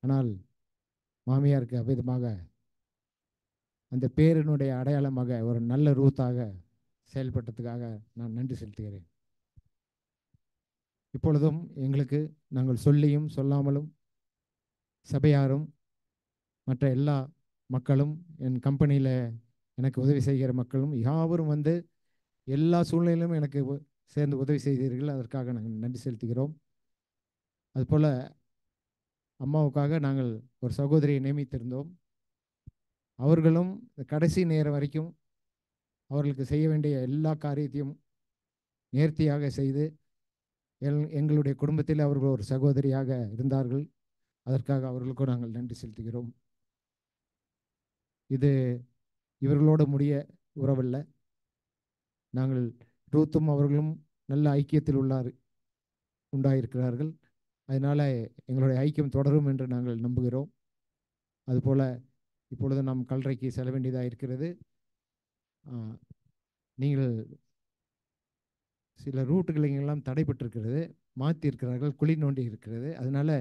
ஆனால் மாமியாருக்கு அவ்விதமாக அந்த பேரினுடைய அடையாளமாக ஒரு நல்ல ரூத்தாக செயல்பட்டதுக்காக நான் நன்றி செலுத்துகிறேன். இப்பொழுதும் எங்களுக்கு நாங்கள் சொல்லியும் சொல்லாமலும் சபையாரும் மற்ற எல்லா மக்களும் என் கம்பெனியில் எனக்கு உதவி செய்கிற மக்களும் யாவரும் வந்து எல்லா சூழ்நிலையிலும் எனக்கு சேர்ந்து உதவி செய்தீர்கள். அதற்காக நாங்கள் நன்றி செலுத்துகிறோம். அதுபோல் அம்மாவுக்காக நாங்கள் ஒரு சகோதரியை நியமித்திருந்தோம். அவர்களும் கடைசி நேரம் வரைக்கும் அவர்களுக்கு செய்ய வேண்டிய எல்லா காரியத்தையும் நேர்த்தியாக செய்து எங்களுடைய குடும்பத்தில் அவர்கள் ஒரு சகோதரியாக இருந்தார்கள். அதற்காக அவர்களுக்கும் நாங்கள் நன்றி செலுத்துகிறோம். இது இவர்களோடு முடிய உறவல்ல. நாங்கள் ரூத்தும் அவர்களும் நல்ல ஐக்கியத்தில் உண்டாயிருக்கிறார்கள். அதனால் எங்களுடைய ஐக்கியம் தொடரும் என்று நாங்கள் நம்புகிறோம். அதுபோல் இப்பொழுது நாம் கல்லறைக்கு செல்ல வேண்டியதாக இருக்கிறது. நீங்கள் சில ரூட்டுகள் எல்லாம் தடைப்பட்டிருக்கிறது, மாற்றியிருக்கிறார்கள், குழி நோண்டி இருக்கிறது. அதனால்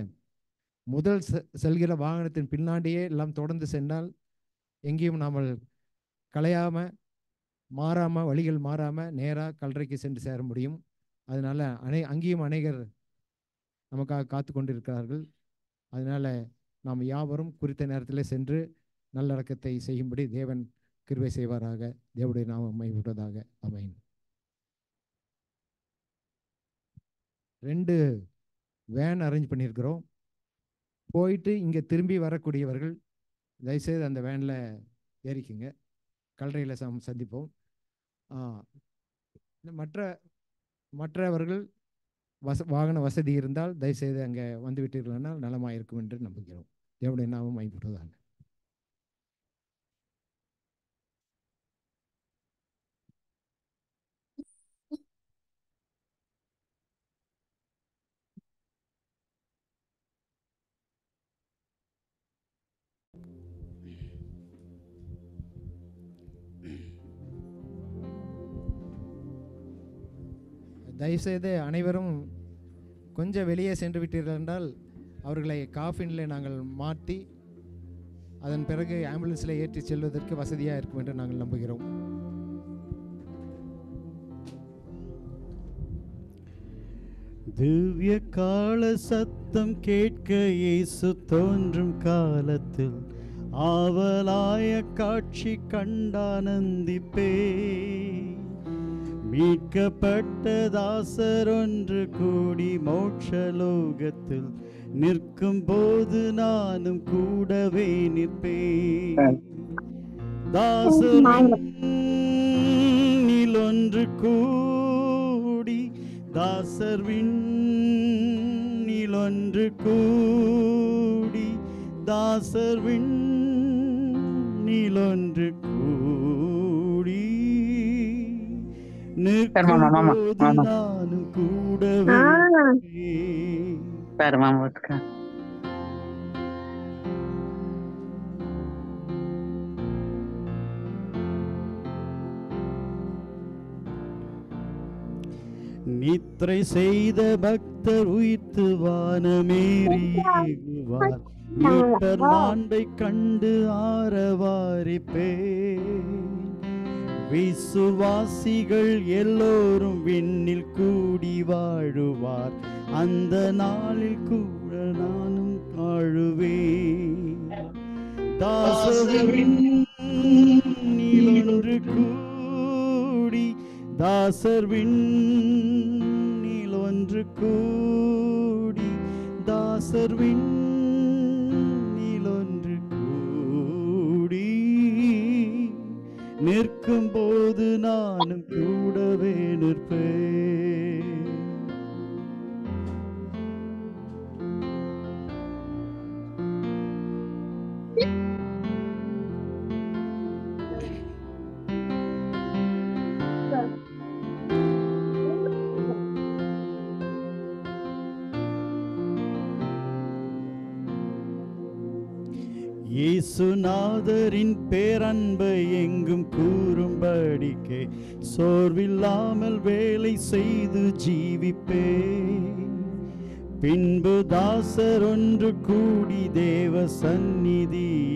முதல் செல்கிற வாகனத்தின் பின்னாடியே எல்லாம் தொடர்ந்து சென்றால் எங்கேயும் நாம் கலையாமல் மாறாமல் வழிகள் மாறாமல் நேராக கல்லறைக்கு சென்று சேர முடியும். அதனால் அங்கேயும் அநேகர் நமக்காக காத்து கொண்டிருக்கிறார்கள். அதனால் நாம் யாவரும் குறித்த நேரத்தில் சென்று நல்லடக்கத்தை செய்யும்படி தேவன் கிருபை செய்வாராக. தேவனுடைய நாமம் மகிமைப்படுவதாக. ஆமென். 2 வேன் அரேஞ்ச் பண்ணியிருக்கிறோம். போயிட்டு இங்கே திரும்பி வரக்கூடியவர்கள் தயவுசெய்து அந்த வேனில் ஏறிக்குங்க. கல்லறையில் சந்திப்போம். மற்றவர்கள் வாகன வசதி இருந்தால் தயவுசெய்து அங்கே வந்து விட்டீர்களானால் நலமாக இருக்கும் என்று நம்புகிறோம். தேவனுடைய நாமம் மகிமைப்படுவதாக. தயவுசெய்து அனைவரும் கொஞ்சம் வெளியே சென்று விட்டீர்கள் என்றால் அவர்களை காஃபினில் நாங்கள் மாற்றி அதன் பிறகு ஆம்புலன்ஸில் ஏற்றி செல்வதற்கு வசதியாக இருக்கும் என்று நாங்கள் நம்புகிறோம். திவ்ய கால சத்தம் கேட்க இயேசு தோன்றும் காலத்தில் ஆவலாய காட்சி கண்டானந்திப்பே. மீட்கப்பட்ட தாசர் ஒன்று கூடி மோட்சலோகத்தில் நிற்கும் போது நானும் கூடவே நிற்பேன். தாசரில் ஒன்று கூடி தாசர்விண்ணில் ஒன்று கூடி தாசர்விண்ணில் ஒன்று கூடி நிற்கும் போது நானும் கூடவே நித்திரை செய்த பக்தர் உயிர்த்து வானமேறியேகுவார். மீட்பர் மாண்பை கண்டு ஆரவாரிப்பேன். விசுவாசிகள் எல்லோரும் விண்ணில் கூடி வாழுவார். அந்த நாளில் கூட நானும் வாழுவேன். தாசரில் ஒன்று கூடி தாசர்விண்ணில் ஒன்று கூடி தாசர்விண்ணில் ஒன்று கூடி நிற்கும் போது நானும் கூடவே நிற்பேன். இயேசுநாதரின் பேரன்பை எங்கும் கூறும்படிக்கே சோர்வில்லாமல் வேலை செய்து ஜீவிப்பேன். பின்பு தாசர் ஒன்று கூடி தேவ சந்நிதி